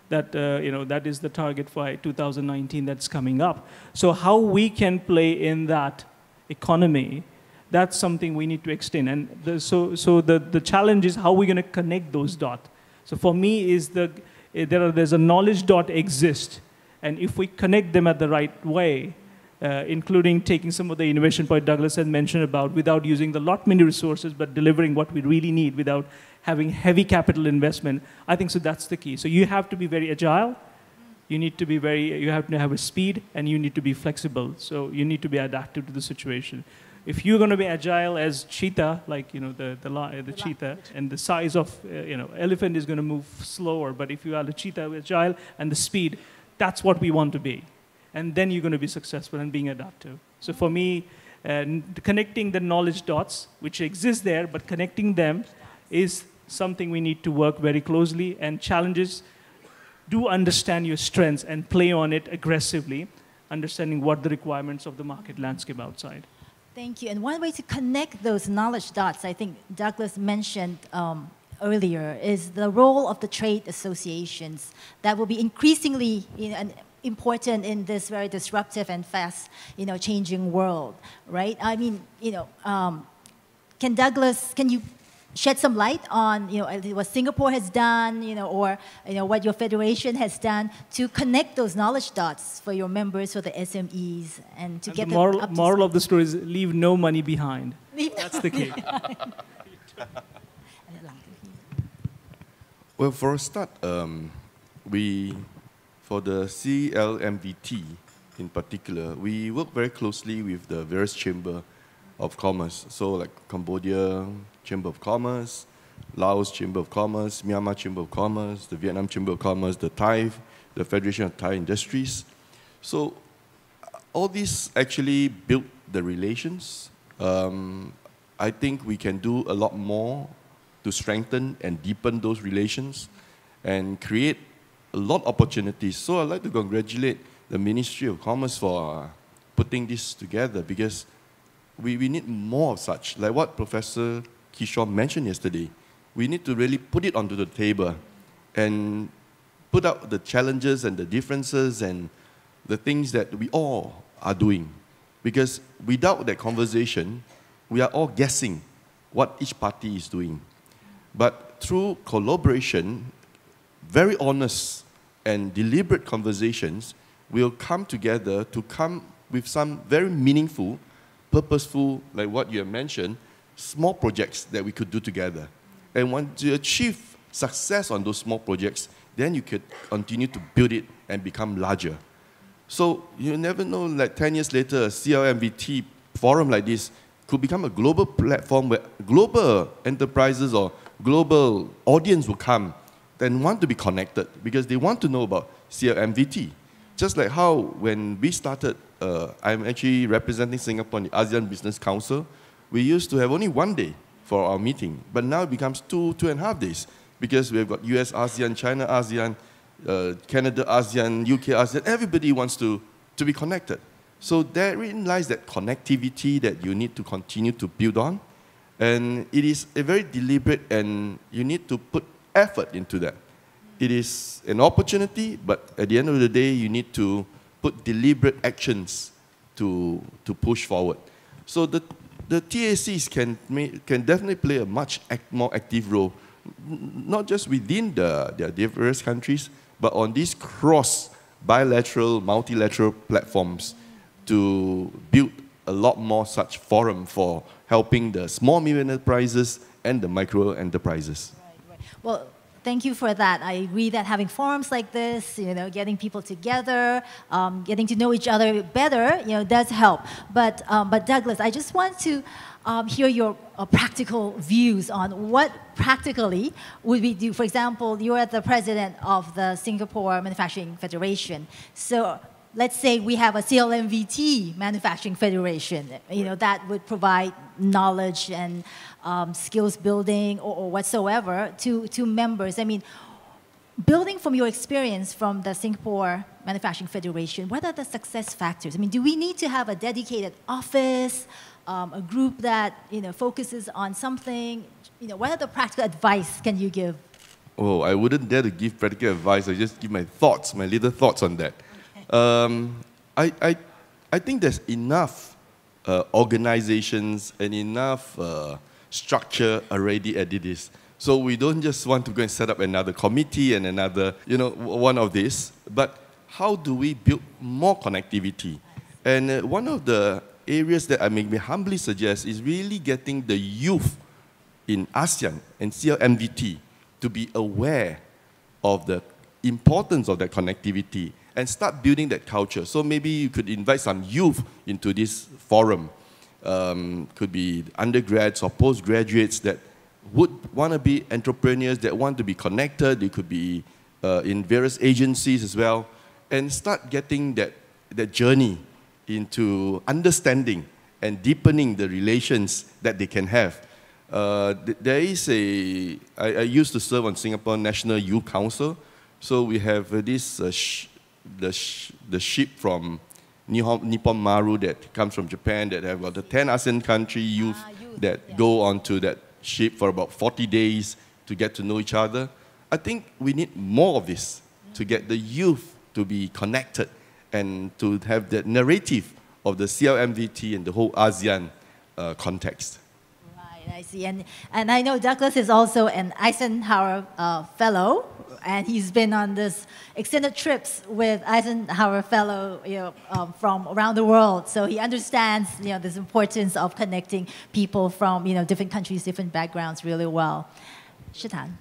[SPEAKER 5] That that is the target for 2019 that's coming up. So how we can play in that economy, that's something we need to extend. And the challenge is how we're going to connect those dots. So for me, is there's a knowledge dot exist, and if we connect them at the right way, including taking some of the innovation point Douglas had mentioned about, without using the lot many resources, but delivering what we really need without having heavy capital investment, I think so that's the key. So you have to be very agile, you need to be you have to have a speed, and you need to be flexible. So you need to be adaptive to the situation. If you're going to be agile as cheetah, like the cheetah, and the size of elephant is going to move slower, but if you are the cheetah agile and the speed, that's what we want to be. And then you're going to be successful in being adaptive. So for me, connecting the knowledge dots, which exist there, but connecting them is something we need to work very closely. And challenges, do understand your strengths and play on it aggressively, understanding what the requirements of the market landscape outside.
[SPEAKER 2] Thank you. And one way to connect those knowledge dots, I think Douglas mentioned earlier, is the role of the trade associations that will be increasingly important in this very disruptive and fast, changing world, right? I mean, can you shed some light on, what Singapore has done, or what your federation has done to connect those knowledge dots for your members, for the SMEs, and to get
[SPEAKER 5] the moral of the story is leave no money behind. That's the key.
[SPEAKER 3] Well, for a start, for the CLMVT in particular, we work very closely with the various Chamber of Commerce. So like Cambodia Chamber of Commerce, Laos Chamber of Commerce, Myanmar Chamber of Commerce, the Vietnam Chamber of Commerce, the Federation of Thai Industries. So all these actually build the relations. I think we can do a lot more to strengthen and deepen those relations and create a lot of opportunities. So I'd like to congratulate the Ministry of Commerce for putting this together, because we need more of such. Like what Professor Kishore mentioned yesterday, we need to really put it onto the table and put out the challenges and the differences and the things that we all are doing. Because without that conversation, we are all guessing what each party is doing. But through collaboration, very honest and deliberate conversations will come together to come with some very meaningful, purposeful, like what you have mentioned, small projects that we could do together. And once you achieve success on those small projects, then you could continue to build it and become larger. So you never know, like 10 years later, a CLMVT forum like this could become a global platform where global enterprises or global audience will come and want to be connected because they want to know about CLMVT. Just like how when we started, I'm actually representing Singapore in the ASEAN Business Council. We used to have only 1 day for our meeting, but now it becomes 2.5 days because we've got US ASEAN, China ASEAN, Canada ASEAN, UK ASEAN. Everybody wants to be connected. So therein lies that connectivity that you need to continue to build on. And it is a very deliberate, and you need to put effort into that. It is an opportunity, but at the end of the day, you need to put deliberate actions to push forward. So the TACs can definitely play a much more active role, not just within their diverse countries, but on these cross bilateral, multilateral platforms to build a lot more such forum for helping the small medium enterprises and the micro enterprises.
[SPEAKER 2] Right. Well, thank you for that. I agree that having forums like this, getting people together, getting to know each other better, does help. But Douglas, I just want to hear your practical views on what practically would we do. For example, you are the president of the Singapore Manufacturing Federation. So let's say we have a CLMVT Manufacturing Federation, that would provide knowledge and skills building or whatsoever to members. I mean, building from your experience from the Singapore Manufacturing Federation, what are the success factors? I mean, do we need to have a dedicated office, a group that focuses on something? What are the practical advice can you give?
[SPEAKER 3] Oh, I wouldn't dare to give practical advice. I just give my thoughts, my little thoughts on that. I think there's enough organizations and enough structure already as it is. So we don't just want to go and set up another committee and another, one of this. But how do we build more connectivity? And one of the areas that I may humbly suggest is really getting the youth in ASEAN and CLMVT to be aware of the importance of that connectivity and start building that culture. So maybe you could invite some youth into this forum. Could be undergrads or postgraduates that would want to be entrepreneurs, that want to be connected. They could be in various agencies as well. And start getting that journey into understanding and deepening the relations that they can have. There is I used to serve on Singapore National Youth Council. So we have this the ship from Nippon Maru that comes from Japan that have got the 10 ASEAN country youth that go onto that ship for about 40 days to get to know each other. I think we need more of this to get the youth to be connected and to have that narrative of the CLMVT and the whole ASEAN context.
[SPEAKER 2] Right, I see. And I know Douglas is also an Eisenhower Fellow, and he's been on this extended trips with Eisenhower Fellow from around the world. So he understands this importance of connecting people from different countries, different backgrounds really well. Chetan.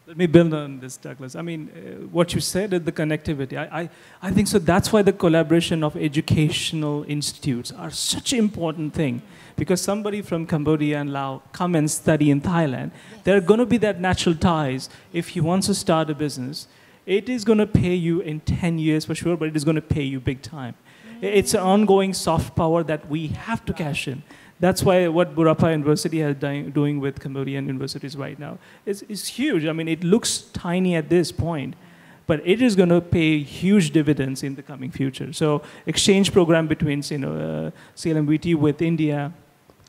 [SPEAKER 5] Let me build on this, Douglas. I mean, what you said is the connectivity. I think so. That's why the collaboration of educational institutes are such an important thing. Because somebody from Cambodia and Laos come and study in Thailand, there are going to be that natural ties. If he wants to start a business, it is going to pay you in 10 years for sure, but it is going to pay you big time. It's an ongoing soft power that we have to cash in. That's why what Burapha University is doing with Cambodian universities right now is huge. I mean, it looks tiny at this point, but it is going to pay huge dividends in the coming future. So exchange program between CLMVT with India,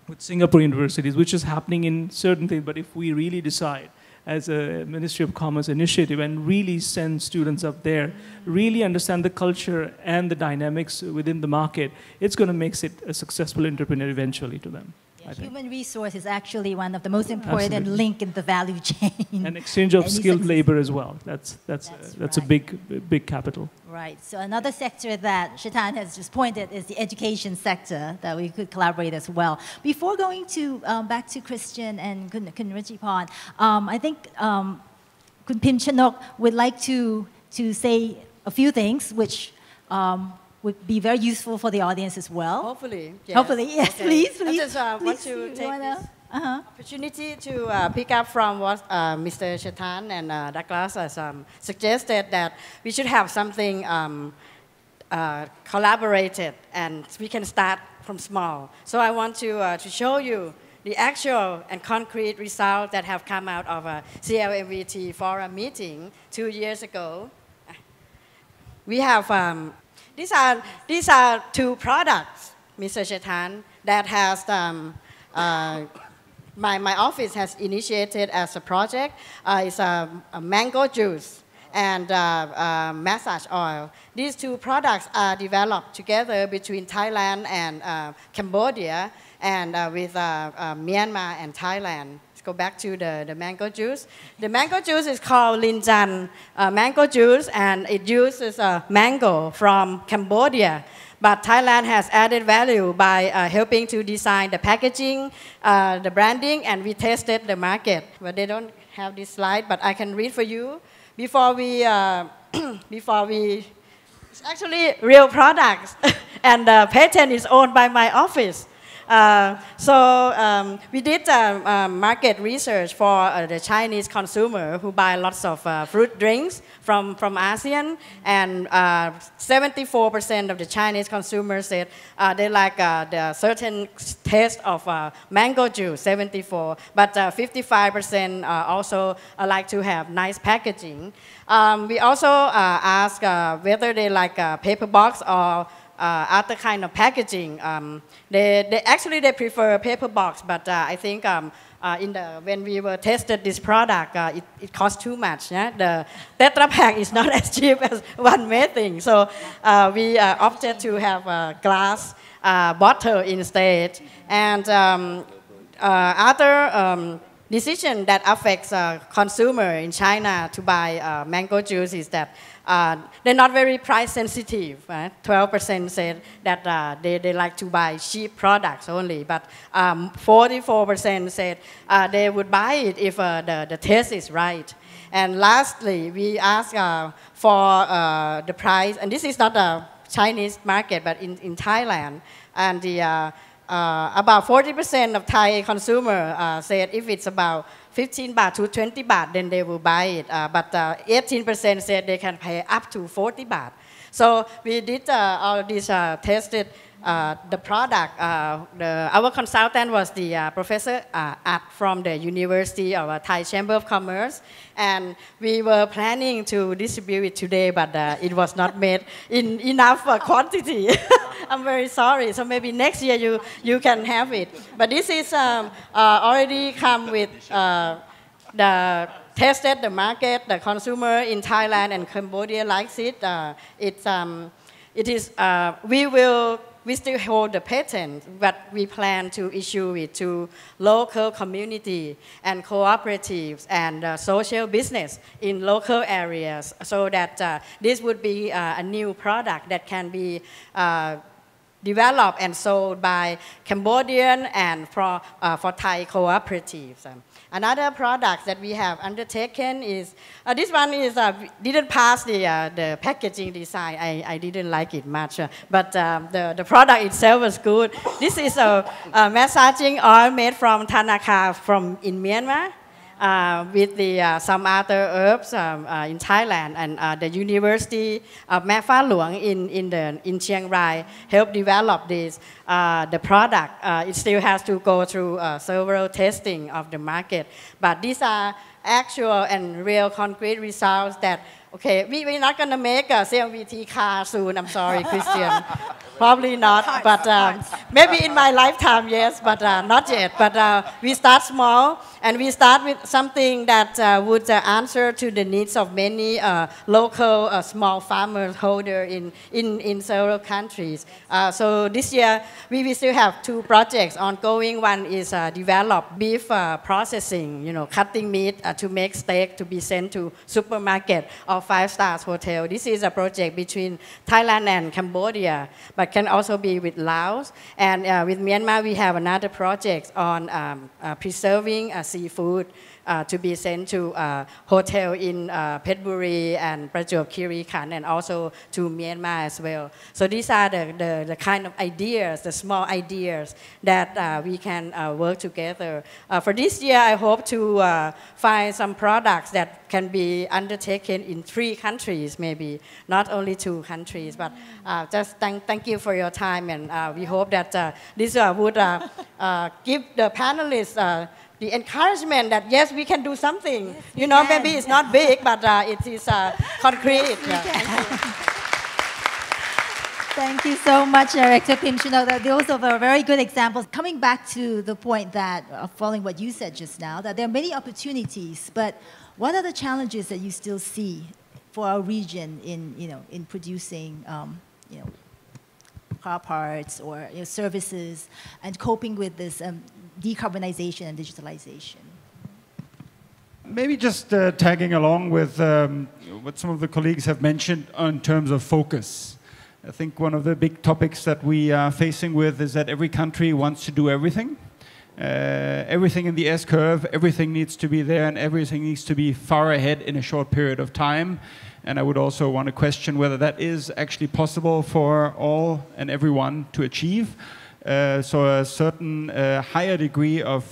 [SPEAKER 5] with Singapore universities, which is happening in certain things, but if we really decide as a Ministry of Commerce initiative and really send students up there, really understand the culture and the dynamics within the market, it's going to make it a successful entrepreneur eventually to them.
[SPEAKER 2] Yeah, human resource is actually one of the most important link in the value chain.
[SPEAKER 5] And exchange of skilled labor as well. That's a big capital.
[SPEAKER 2] Right. So another sector that Chetan has just pointed is the education sector that we could collaborate as well. Before going to back to Christian and Kun Richipan, I think Kun Pim Chanok would like to say a few things which would be very useful for the audience as well.
[SPEAKER 7] Hopefully. Yes.
[SPEAKER 2] Hopefully, yes,
[SPEAKER 7] Okay.
[SPEAKER 2] please.
[SPEAKER 7] I just want
[SPEAKER 2] please,
[SPEAKER 7] to
[SPEAKER 2] you
[SPEAKER 7] take
[SPEAKER 2] wanna-
[SPEAKER 7] this opportunity to pick up from what Mr. Chetan and Douglas has suggested, that we should have something collaborated, and we can start from small. So I want to show you the actual and concrete results that have come out of a CLMVT forum meeting 2 years ago. We have, these are 2 products, Mr. Chetan, that has, my office has initiated as a project. It's a mango juice and massage oil. These 2 products are developed together between Thailand and Cambodia, and with Myanmar and Thailand. Let's go back to the mango juice. The mango juice is called Linjan mango juice, and it uses mango from Cambodia. But Thailand has added value by helping to design the packaging, the branding, and we tested the market. But they don't have this slide, but I can read for you. Before we, it's actually real products, and the patent is owned by my office. We did market research for the Chinese consumer who buy lots of fruit drinks from ASEAN, and 74% of the Chinese consumers said they like the certain taste of mango juice, 74, but 55% also like to have nice packaging. We also asked whether they like paper box or other kind of packaging. They prefer paper box, but I think when we were tested this product, it cost too much. Yeah? The Tetra Pak is not as cheap as one may think, so we opted to have a glass bottle instead. And other decision that affects consumer in China to buy mango juice is that they're not very price sensitive. 12% said that they like to buy cheap products only, but 44% said they would buy it if the taste is right. And lastly, we asked for the price, and this is not a Chinese market, but in Thailand, and about 40% of Thai consumer said if it's about 15 baht to 20 baht, then they will buy it. But 18% said they can pay up to 40 baht. So we did all this tested the product. Our consultant was the professor from the University of Thai Chamber of Commerce, and we were planning to distribute it today, but it was not made in enough quantity. I'm very sorry. So maybe next year you can have it. But this is already come with the tested the market. The consumer in Thailand and Cambodia likes it. We still hold the patent, but we plan to issue it to local community and cooperatives and social business in local areas, so that this would be a new product that can be developed and sold by Cambodian and for Thai cooperatives. Another product that we have undertaken is, this one is didn't pass the packaging design. I didn't like it much, but the product itself was good. This is a massaging oil made from Tanaka in Myanmar. With some other herbs in Thailand, and the University of Mae Fah Luang in Chiang Rai helped develop this the product. It still has to go through several testing of the market, but these are actual and real concrete results that, okay, we're not going to make a CLMVT car soon. I'm sorry, Christian. Probably not, but maybe in my lifetime, yes, but not yet. But we start small, and we start with something that would answer to the needs of many local small farmers holder in several countries. So this year, we will still have 2 projects ongoing. One is develop beef processing, cutting meat to make steak to be sent to supermarket or 5-star hotel. This is a project between Thailand and Cambodia, but can also be with Laos. And with Myanmar, we have another project on preserving seafood to be sent to hotel in Phetchaburi and Prachuap Khiri Khan, and also to Myanmar as well. So these are the kind of ideas, the small ideas that we can work together. For this year, I hope to find some products that can be undertaken in 3 countries, maybe not only 2 countries. But just thank you for your time, and we hope that this would give the panelists the encouragement that yes, we can do something. Yes, you know, maybe it's not big, but it is concrete.
[SPEAKER 2] Thank you so much, Director Kim Chunok. Those are very good examples. Coming back to the point that, following what you said just now, that there are many opportunities, but what are the challenges that you still see for our region in producing, car parts or services and coping with this decarbonization and digitalization?
[SPEAKER 4] Maybe just tagging along with what some of the colleagues have mentioned in terms of focus. I think one of the big topics that we are facing with is that every country wants to do everything. Everything in the S-curve, everything needs to be there and everything needs to be far ahead in a short period of time. And I would also want to question whether that is actually possible for all and everyone to achieve. So a certain higher degree of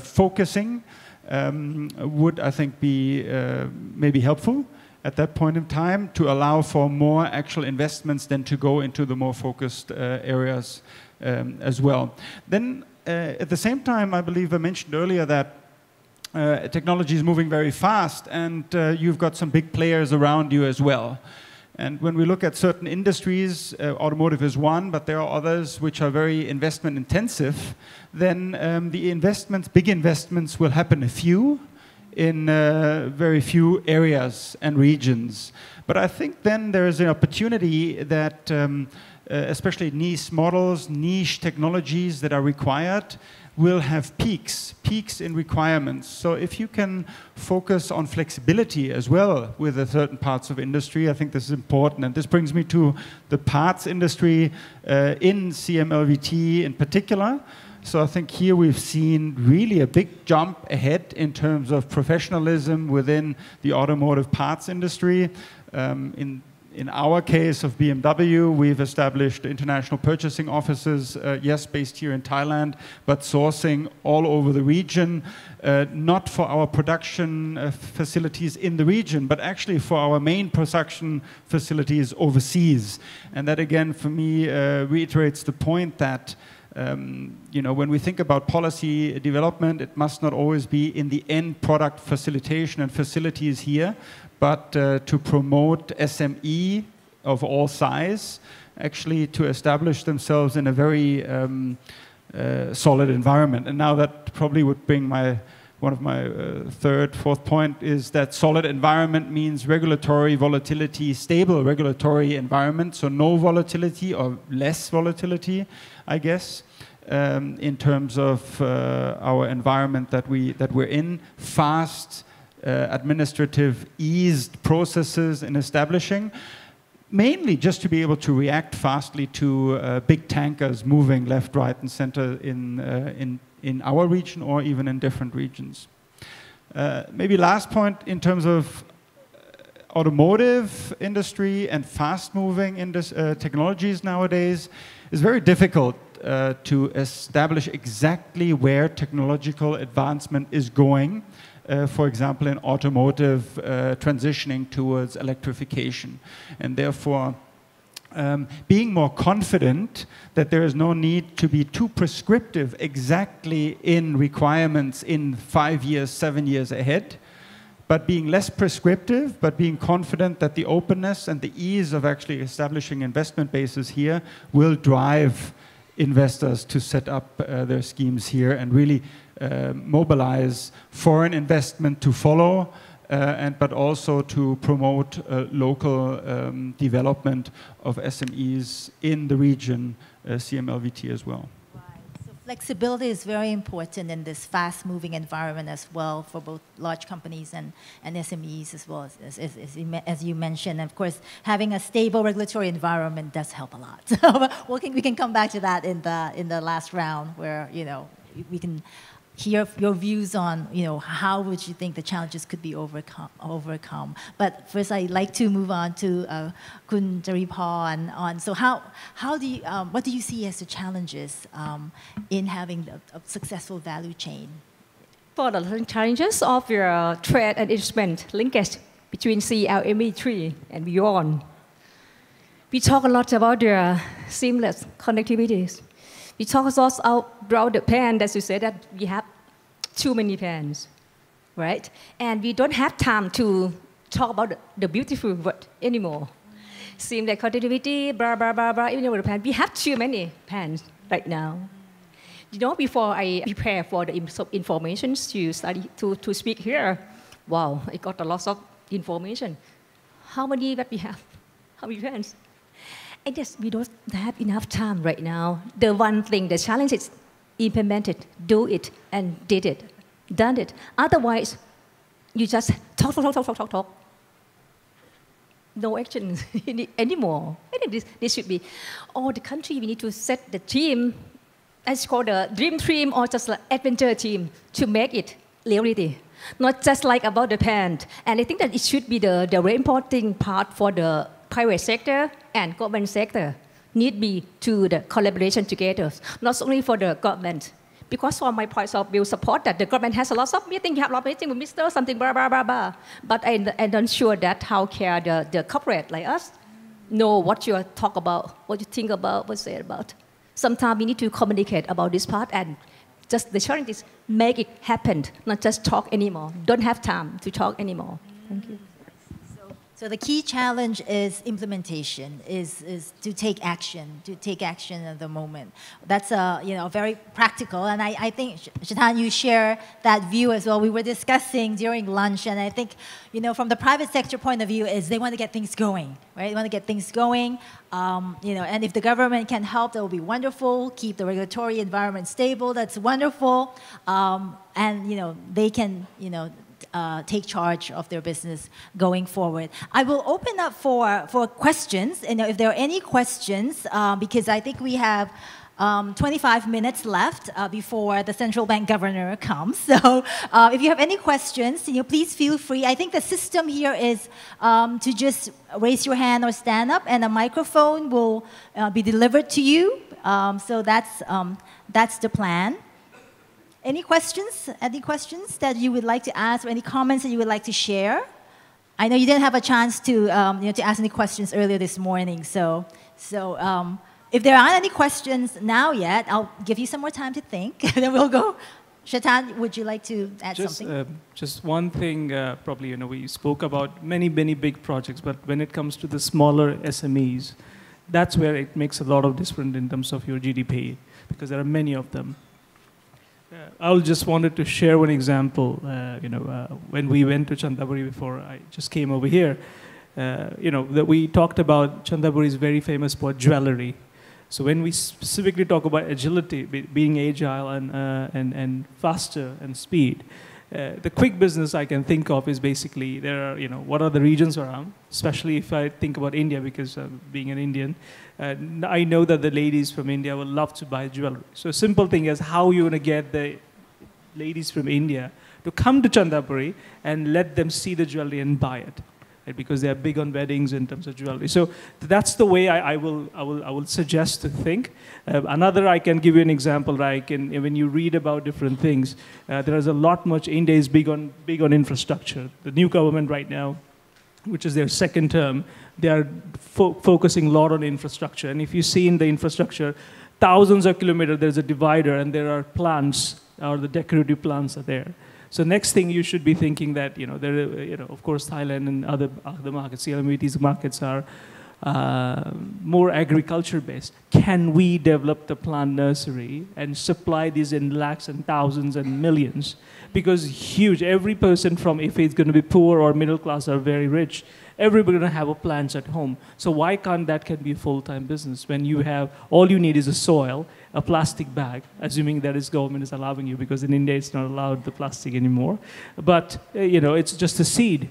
[SPEAKER 4] focusing would, I think, be maybe helpful at that point in time to allow for more actual investments than to go into the more focused areas as well. Then at the same time, I believe I mentioned earlier that technology is moving very fast, and you've got some big players around you as well. And when we look at certain industries, automotive is one, but there are others which are very investment intensive, then the investments, big investments, will happen in very few areas and regions. But I think then there is an opportunity that especially niche models, niche technologies that are required will have peaks in requirements. So if you can focus on flexibility as well with the certain parts of industry, I think this is important. And this brings me to the parts industry in CMLVT in particular. So I think here we've seen really a big jump ahead in terms of professionalism within the automotive parts industry. In our case of BMW, we've established international purchasing offices, yes, based here in Thailand, but sourcing all over the region, not for our production facilities in the region, but actually for our main production facilities overseas. And that again, for me, reiterates the point that when we think about policy development, it must not always be in the end product facilitation and facilities here, but to promote SME of all size, actually to establish themselves in a very solid environment. And now that probably would bring one of my third, fourth point is that solid environment means regulatory volatility, stable regulatory environment, so no volatility or less volatility, I guess, in terms of our environment that we're in. Fast, administrative, eased processes in establishing, mainly just to be able to react fastly to big tankers moving left, right, and center in our region or even in different regions. Maybe last point in terms of automotive industry and fast-moving technologies nowadays is very difficult to establish exactly where technological advancement is going. For example, in automotive transitioning towards electrification. And therefore, being more confident that there is no need to be too prescriptive exactly in requirements in 5 years, 7 years ahead, but being less prescriptive, but being confident that the openness and the ease of actually establishing investment bases here will drive investors to set up their schemes here and really mobilize foreign investment to follow, but also to promote local development of SMEs in the region, CMLVT as well.
[SPEAKER 2] Right. So flexibility is very important in this fast-moving environment as well for both large companies and SMEs as well, as you mentioned. And of course, having a stable regulatory environment does help a lot. So we can come back to that in the last round where we can hear your views on, how would you think the challenges could be overcome. But first, I'd like to move on to Kun Jaripan on. So what do you see as the challenges in having a successful value chain?
[SPEAKER 6] For the challenges of your trade and investment linkage between CLMVT and beyond, we talk a lot about the seamless connectivities. We talk also about the pan, as you said, that we have too many pans, right? And we don't have time to talk about the beautiful word anymore. Seamless connectivity, blah, blah, blah, blah, even with the pan. We have too many pans right now. Before I prepare for the information to study, to speak here, wow, I got a lot of information. How many that we have? How many pans? I guess we don't have enough time right now. The one thing, the challenge is implement it, do it, and done it. Otherwise, you just talk. No action anymore. I think this should be, the country, we need to set the team, as called the dream team or just like adventure team, to make it reality. Not just like about the pan. And I think that it should be the very important part for the private sector and government sector need be to the collaboration together, not only for the government. Because from my point of view, support that the government has a lot of meetings, you have a lot of meetings with Mr. something, blah, blah, blah, blah. But I'm not sure that how can the corporate like us know what you talk about, what you think about, what you say about. Sometimes we need to communicate about this part and just the challenge is make it happen, not just talk anymore. Don't have time to talk anymore. Thank you.
[SPEAKER 2] So the key challenge is implementation, is to take action at the moment. That's very practical, and I think Chetan, you share that view as well. We were discussing during lunch, and I think from the private sector point of view is they want to get things going, right? They want to get things going, and if the government can help, that will be wonderful. Keep the regulatory environment stable, that's wonderful, and they can take charge of their business going forward. I will open up for questions, and if there are any questions, because I think we have 25 minutes left before the central bank governor comes. So if you have any questions, please feel free. I think the system here is to just raise your hand or stand up, and a microphone will be delivered to you. So that's the plan. Any questions? Any questions that you would like to ask, or any comments that you would like to share? I know you didn't have a chance to to ask any questions earlier this morning. So if there aren't any questions now yet, I'll give you some more time to think, and then we'll go. Chetan, would you like to add something?
[SPEAKER 5] Just one thing, probably, we spoke about many big projects, but when it comes to the smaller SMEs, that's where it makes a lot of difference in terms of your GDP, because there are many of them. I just wanted to share one example. When we went to Chanthaburi before I just came over here, that we talked about Chanthaburi is very famous for jewelry. So when we specifically talk about agility, being agile and faster and speed, the quick business I can think of is basically there are, what are the regions around, especially if I think about India, because being an Indian, I know that the ladies from India will love to buy jewelry. So a simple thing is how you're going to get the ladies from India to come to Chanthaburi and let them see the jewelry and buy it. Right? Because they are big on weddings in terms of jewelry. So that's the way I will suggest to think. Another, I can give you an example. When you read about different things, there is a lot much. India is big on infrastructure. The new government right now, which is their second term, they are focusing a lot on infrastructure. And if you see in the infrastructure, thousands of kilometers, there's a divider, and there are plants, or the decorative plants are there. So next thing you should be thinking that, of course, Thailand and other markets, CLMVT's markets are more agriculture-based. Can we develop the plant nursery and supply these in lakhs and thousands and millions? Because huge, every person from, if it's going to be poor or middle class or very rich, everybody going to have a plants at home. So why can't that can be a full-time business when you have, all you need is a soil, a plastic bag, assuming that government is allowing you, because in India it's not allowed the plastic anymore. But, it's just a seed.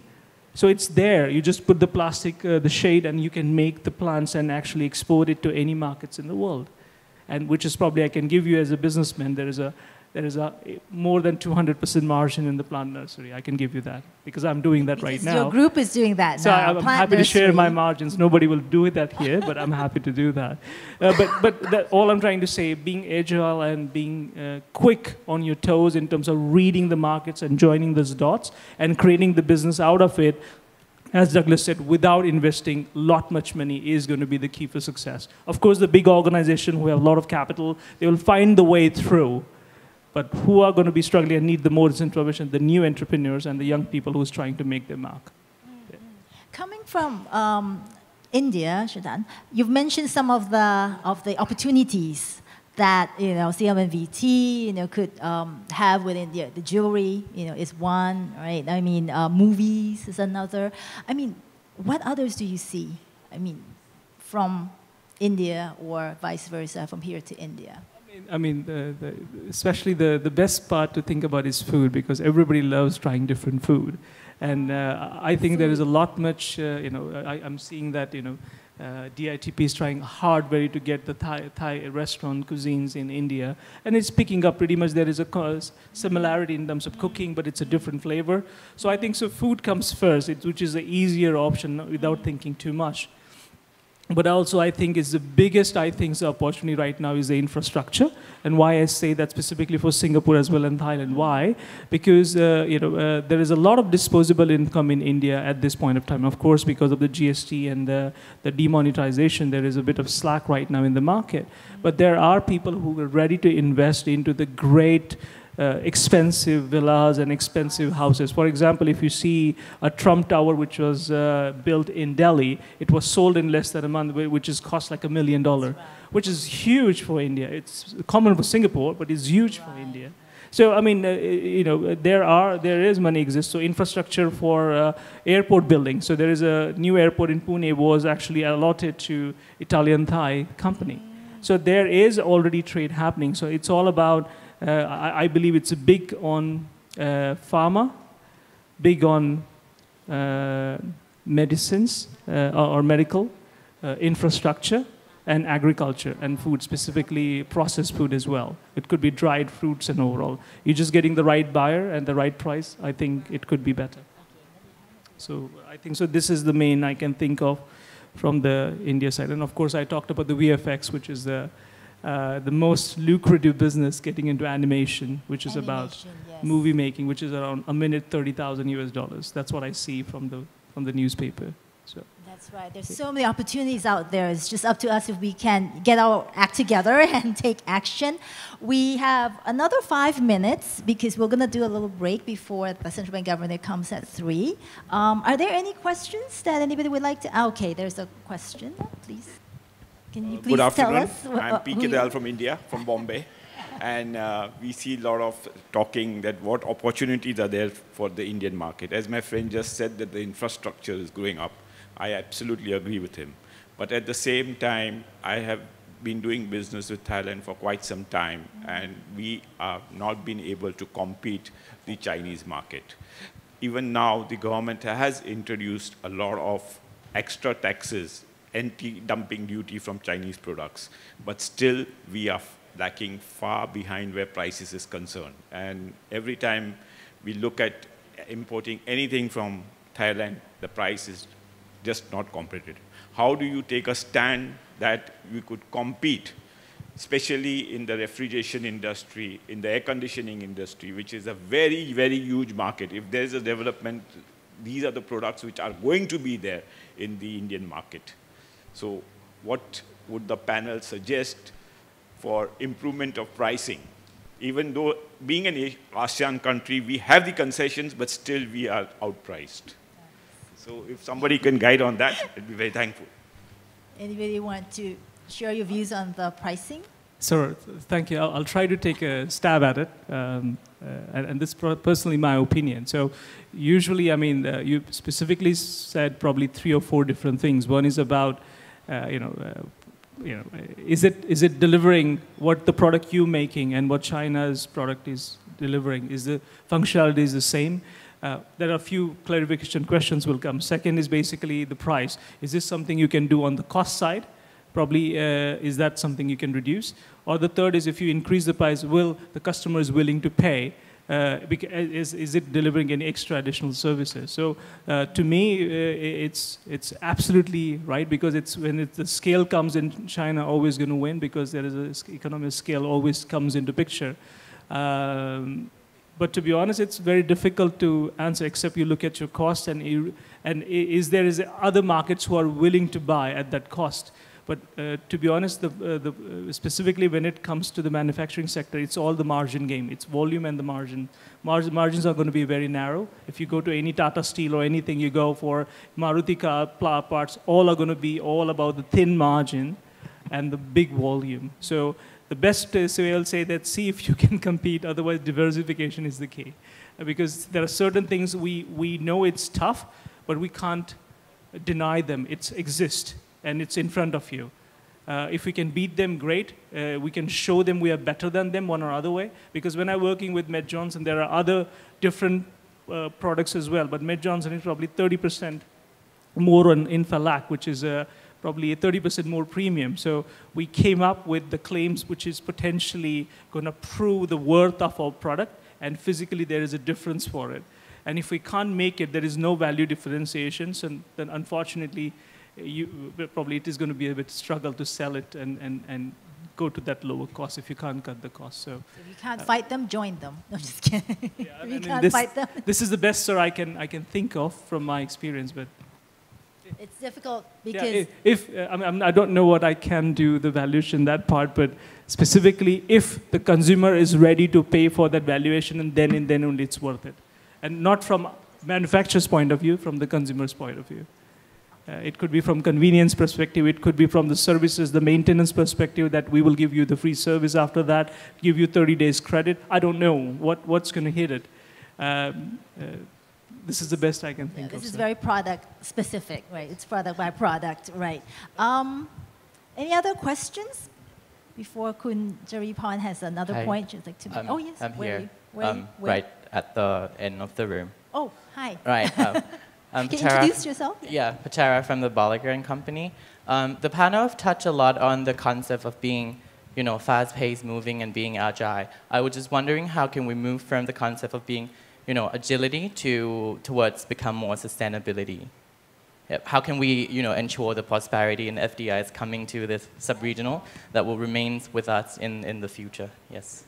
[SPEAKER 5] So it's there. You just put the plastic, the shade, and you can make the plants and actually export it to any markets in the world. And which is probably, I can give you as a businessman, there is a there is a more than 200% margin in the plant nursery. I can give you that because I'm doing that right now.
[SPEAKER 2] Your group is doing that
[SPEAKER 5] so
[SPEAKER 2] now.
[SPEAKER 5] I'm happy to share my margins. Nobody will do that here, but I'm happy to do that. But all I'm trying to say, being agile and being quick on your toes in terms of reading the markets and joining those dots and creating the business out of it, as Douglas said, without investing much money is going to be the key for success. Of course, the big organization who have a lot of capital, they will find the way through. But who are going to be struggling and need the most information? The new entrepreneurs and the young people who's trying to make their mark.
[SPEAKER 2] Mm-hmm. Yeah. Coming from India, Chetan, you've mentioned some of the opportunities that CLMVT could have within the jewelry. Is one, right? I mean, movies is another. I mean, what others do you see? I mean, from India or vice versa, from here to India.
[SPEAKER 5] I mean, especially the best part to think about is food, because everybody loves trying different food. And I think there is a lot much, I'm seeing that, DITP is trying hard very to get the Thai restaurant cuisines in India. And it's picking up pretty much. There is a similarity in terms of cooking, but it's a different flavor. So I think food comes first, which is the easier option without thinking too much. But also, I think is the biggest, opportunity right now is the infrastructure. And why I say that specifically for Singapore as well and Thailand. Why? Because, there is a lot of disposable income in India at this point of time. Of course, because of the GST and the demonetization, there is a bit of slack right now in the market. But there are people who are ready to invest into the great expensive villas and expensive houses. For example, if you see a Trump Tower which was built in Delhi, it was sold in less than a month, which is cost like $1 million, which is huge for India. It's common for Singapore, but it's huge for India. So I mean, there is money exists. So infrastructure for airport building. So there is a new airport in Pune was actually allotted to Italian Thai company. So there is already trade happening. So it's all about. I believe it's big on pharma, big on medicines or medical infrastructure, and agriculture and food, specifically processed food as well. It could be dried fruits and overall. You're just getting the right buyer and the right price. I think it could be better. So I think this is the main I can think of from the India side. And of course, I talked about the VFX, which is the most lucrative business, getting into animation, which is about movie making, which is around a minute $30,000 US. That's what I see from the newspaper. So
[SPEAKER 2] that's right. There's so many opportunities out there. It's just up to us if we can get our act together and take action. We have another 5 minutes because we're going to do a little break before the central bank governor comes at 3. Are there any questions that anybody would like to? Okay, there's a question, please. Can you please
[SPEAKER 8] Good afternoon.
[SPEAKER 2] tell us?
[SPEAKER 8] I'm P.K. Dal from India, from Bombay. And we see a lot of talking that what opportunities are there for the Indian market. As my friend just said that the infrastructure is growing up, I absolutely agree with him. But at the same time, I have been doing business with Thailand for quite some time, and we are not been able to compete the Chinese market. Even now, the government has introduced a lot of extra taxes, anti-dumping duty from Chinese products, but still we are lacking far behind where prices is concerned. And every time we look at importing anything from Thailand, the price is just not competitive. How do you take a stand that we could compete, especially in the refrigeration industry, in the air conditioning industry, which is a very, very huge market? If there's a development, these are the products which are going to be there in the Indian market. So what would the panel suggest for improvement of pricing? Even though being an ASEAN country, we have the concessions, but still we are outpriced. So if somebody can guide on that, I'd be very thankful.
[SPEAKER 2] Anybody want to share your views on the pricing?
[SPEAKER 5] Sir, thank you. I'll try to take a stab at it. And this is personally my opinion. So usually, I mean, you specifically said probably 3 or 4 different things. One is about, is it delivering what the product you're making and what China's product is delivering? Is the functionality is the same? There are a few clarification questions will come. Second is basically the price. Is this something you can do on the cost side? Probably, is that something you can reduce? Or the third is if you increase the price, will the customer is willing to pay? Is it delivering any extra additional services? So to me, it's absolutely right, because it's when the scale comes in, China always going to win, because there is an economic scale always comes into picture. But to be honest, it's very difficult to answer, except you look at your cost and is other markets who are willing to buy at that cost. But to be honest, specifically when it comes to the manufacturing sector, it's all the margin game. It's volume and the margin. Margins are going to be very narrow. If you go to any Tata Steel or anything, you go for Maruti car parts, all are going to be all about the thin margin and the big volume. So the best way I'll say that, see if you can compete, otherwise diversification is the key. Because there are certain things we know it's tough, but we can't deny them. It exists. And it's in front of you. If we can beat them, great. We can show them we are better than them one or other way. Because when I'm working with Med Johnson, there are other different products as well. But Med Johnson is probably 30% more on Infalac, which is probably a 30% more premium. So we came up with the claims which is potentially going to prove the worth of our product. And physically, there is a difference for it. And if we can't make it, there is no value differentiation. So then unfortunately, probably it is going to be a bit struggle to sell it and go to that lower cost if you can't cut the cost. So
[SPEAKER 2] if you can't fight them, join them. No, just kidding.
[SPEAKER 5] Yeah,
[SPEAKER 2] if you can't fight them.
[SPEAKER 5] This is the best, sir, I can think of from my experience. But
[SPEAKER 2] it's difficult because
[SPEAKER 5] I don't know what I can do the valuation that part, but specifically if the consumer is ready to pay for that valuation, and then only it's worth it, and not from manufacturer's point of view, from the consumer's point of view. It could be from convenience perspective. It could be from the services, the maintenance perspective, that we will give you the free service after that, give you 30 days credit. I don't know what's going to hit it. This is the best I can think of.
[SPEAKER 2] This is very product specific, right? It's product by product, right? Any other questions before Kun Jaripan has another point you'd like to make? Oh, yes.
[SPEAKER 9] I'm here.
[SPEAKER 2] Where?
[SPEAKER 9] Right at the end of the room.
[SPEAKER 2] Oh, hi.
[SPEAKER 9] Right.
[SPEAKER 2] Can you introduce yourself?
[SPEAKER 9] Yeah, Patara from the Balagar and Company. The panel touched a lot on the concept of being, fast-paced, moving, and being agile. I was just wondering, how can we move from the concept of being, agility towards become more sustainability? Yep. How can we, ensure the prosperity and FDI is coming to this sub-regional that will remain with us in the future? Yes.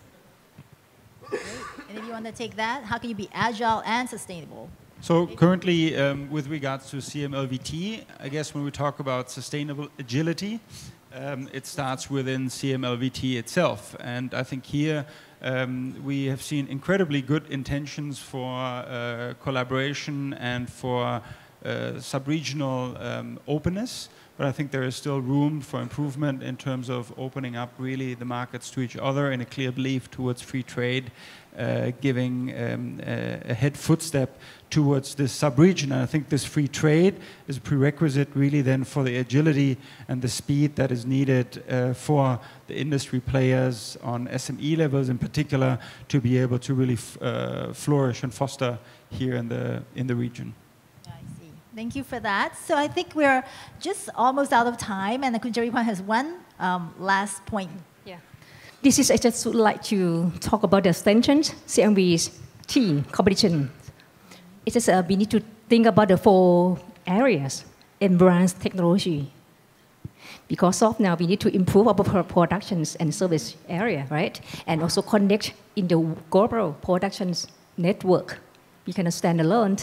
[SPEAKER 2] Great. And if you want to take that, how can you be agile and sustainable?
[SPEAKER 4] So currently, with regards to CMLVT, I guess when we talk about sustainable agility, it starts within CMLVT itself. And I think here we have seen incredibly good intentions for collaboration and for sub-regional openness. But I think there is still room for improvement in terms of opening up really the markets to each other in a clear belief towards free trade, giving a head footstep towards this sub-region. And I think this free trade is a prerequisite really then for the agility and the speed that is needed for the industry players on SME levels in particular to be able to really flourish and foster here in the region.
[SPEAKER 2] Thank you for that. So I think we're just almost out of time, and Kun Jaripan has one last point.
[SPEAKER 6] Yeah. This is, I just would like to talk about the extensions, CLMVT competition. It's just we need to think about the 4 areas: embrace technology. Because of now, we need to improve our productions and service area, right? And also connect in the global productions network. We cannot stand alone.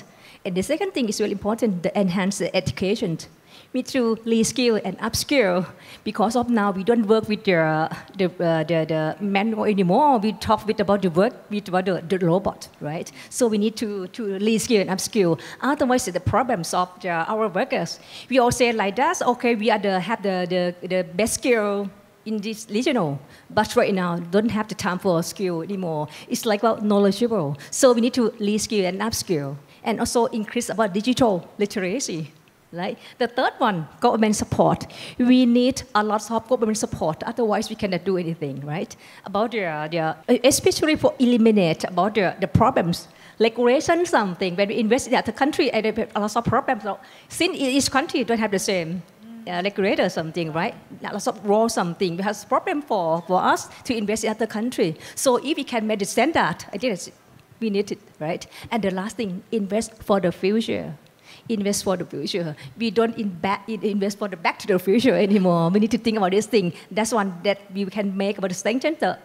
[SPEAKER 6] And the second thing is really important, to enhance the education. We need to reskill and upskill. Because of now, we don't work with the manual anymore. We talk about the work with the robot, right? So we need to reskill and upskill. Otherwise, the problems of our workers. We all say like that, okay, we have the best skill in this regional, but right now don't have the time for skill anymore. It's like knowledgeable. So we need to reskill and upskill. And also increase about digital literacy, right? The third one, government support. We need a lot of government support, otherwise we cannot do anything, right? About especially for eliminate about the problems. Regulation something, when we invest in the country, and a lot of problems. Since each country don't have the same regulator or something, right? Lots of rules, something. We have problem for us to invest in other country. So if we can make the standard, I think we need it, right? And the last thing, invest for the future. Invest for the future. We don't invest for the back to the future anymore. We need to think about this thing. That's one that we can make about the strengthen the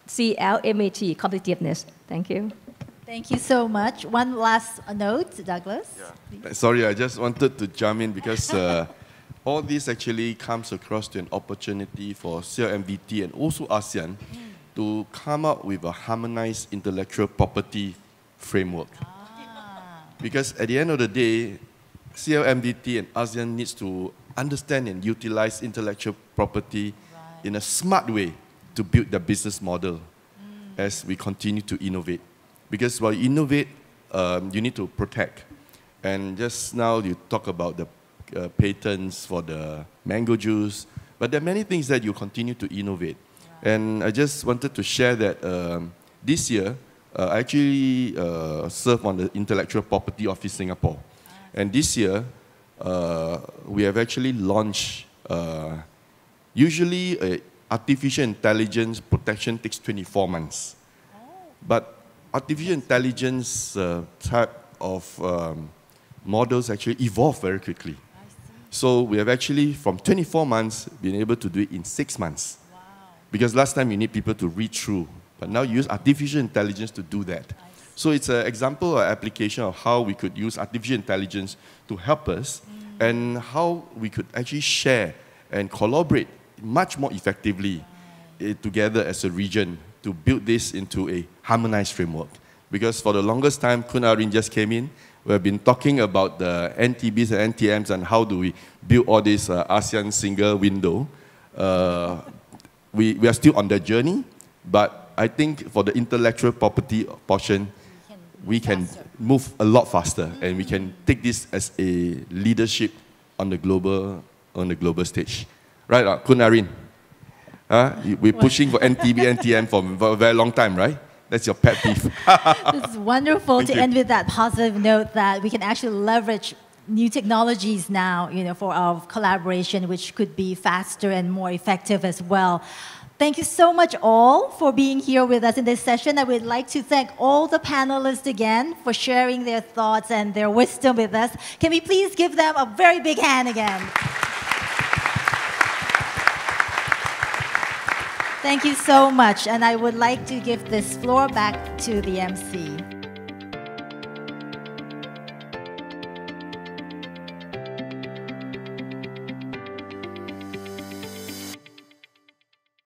[SPEAKER 6] CLMVT competitiveness. Thank you.
[SPEAKER 2] Thank you so much. One last note, Douglas.
[SPEAKER 3] Yeah. Sorry, I just wanted to jump in because all this actually comes across to an opportunity for CLMVT and also ASEAN to come up with a harmonized intellectual property framework. Because at the end of the day, CLMVT and ASEAN needs to understand and utilize intellectual property in a smart way to build the business model as we continue to innovate. Because while you innovate, you need to protect. And just now you talk about the patents for the mango juice, but there are many things that you continue to innovate. And I just wanted to share that this year, I actually serve on the Intellectual Property Office Singapore. And this year, we have actually launched, usually artificial intelligence protection takes 24 months. But artificial intelligence type of models actually evolve very quickly. So we have actually, from 24 months, been able to do it in 6 months.
[SPEAKER 2] Wow.
[SPEAKER 3] Because last time you need people to read through, but now you use artificial intelligence to do that. So it's an example or application of how we could use artificial intelligence to help us and how we could actually share and collaborate much more effectively together as a region to build this into a harmonized framework. Because for the longest time, Kun Arin just came in. We have been talking about the NTBs and NTMs and how do we build all this ASEAN single window. We are still on the journey, but I think for the intellectual property portion, we can move a lot faster and we can take this as a leadership on the global stage. Right, Kun Arin? We're pushing for NTB, NTM for a very long time, right? That's your pet peeve.
[SPEAKER 2] It's wonderful to end with that positive note that we can actually leverage new technologies now, for our collaboration, which could be faster and more effective as well. Thank you so much all for being here with us in this session. I would like to thank all the panelists again for sharing their thoughts and their wisdom with us. Can we please give them a very big hand again? Thank you so much. And I would like to give this floor back to the MC.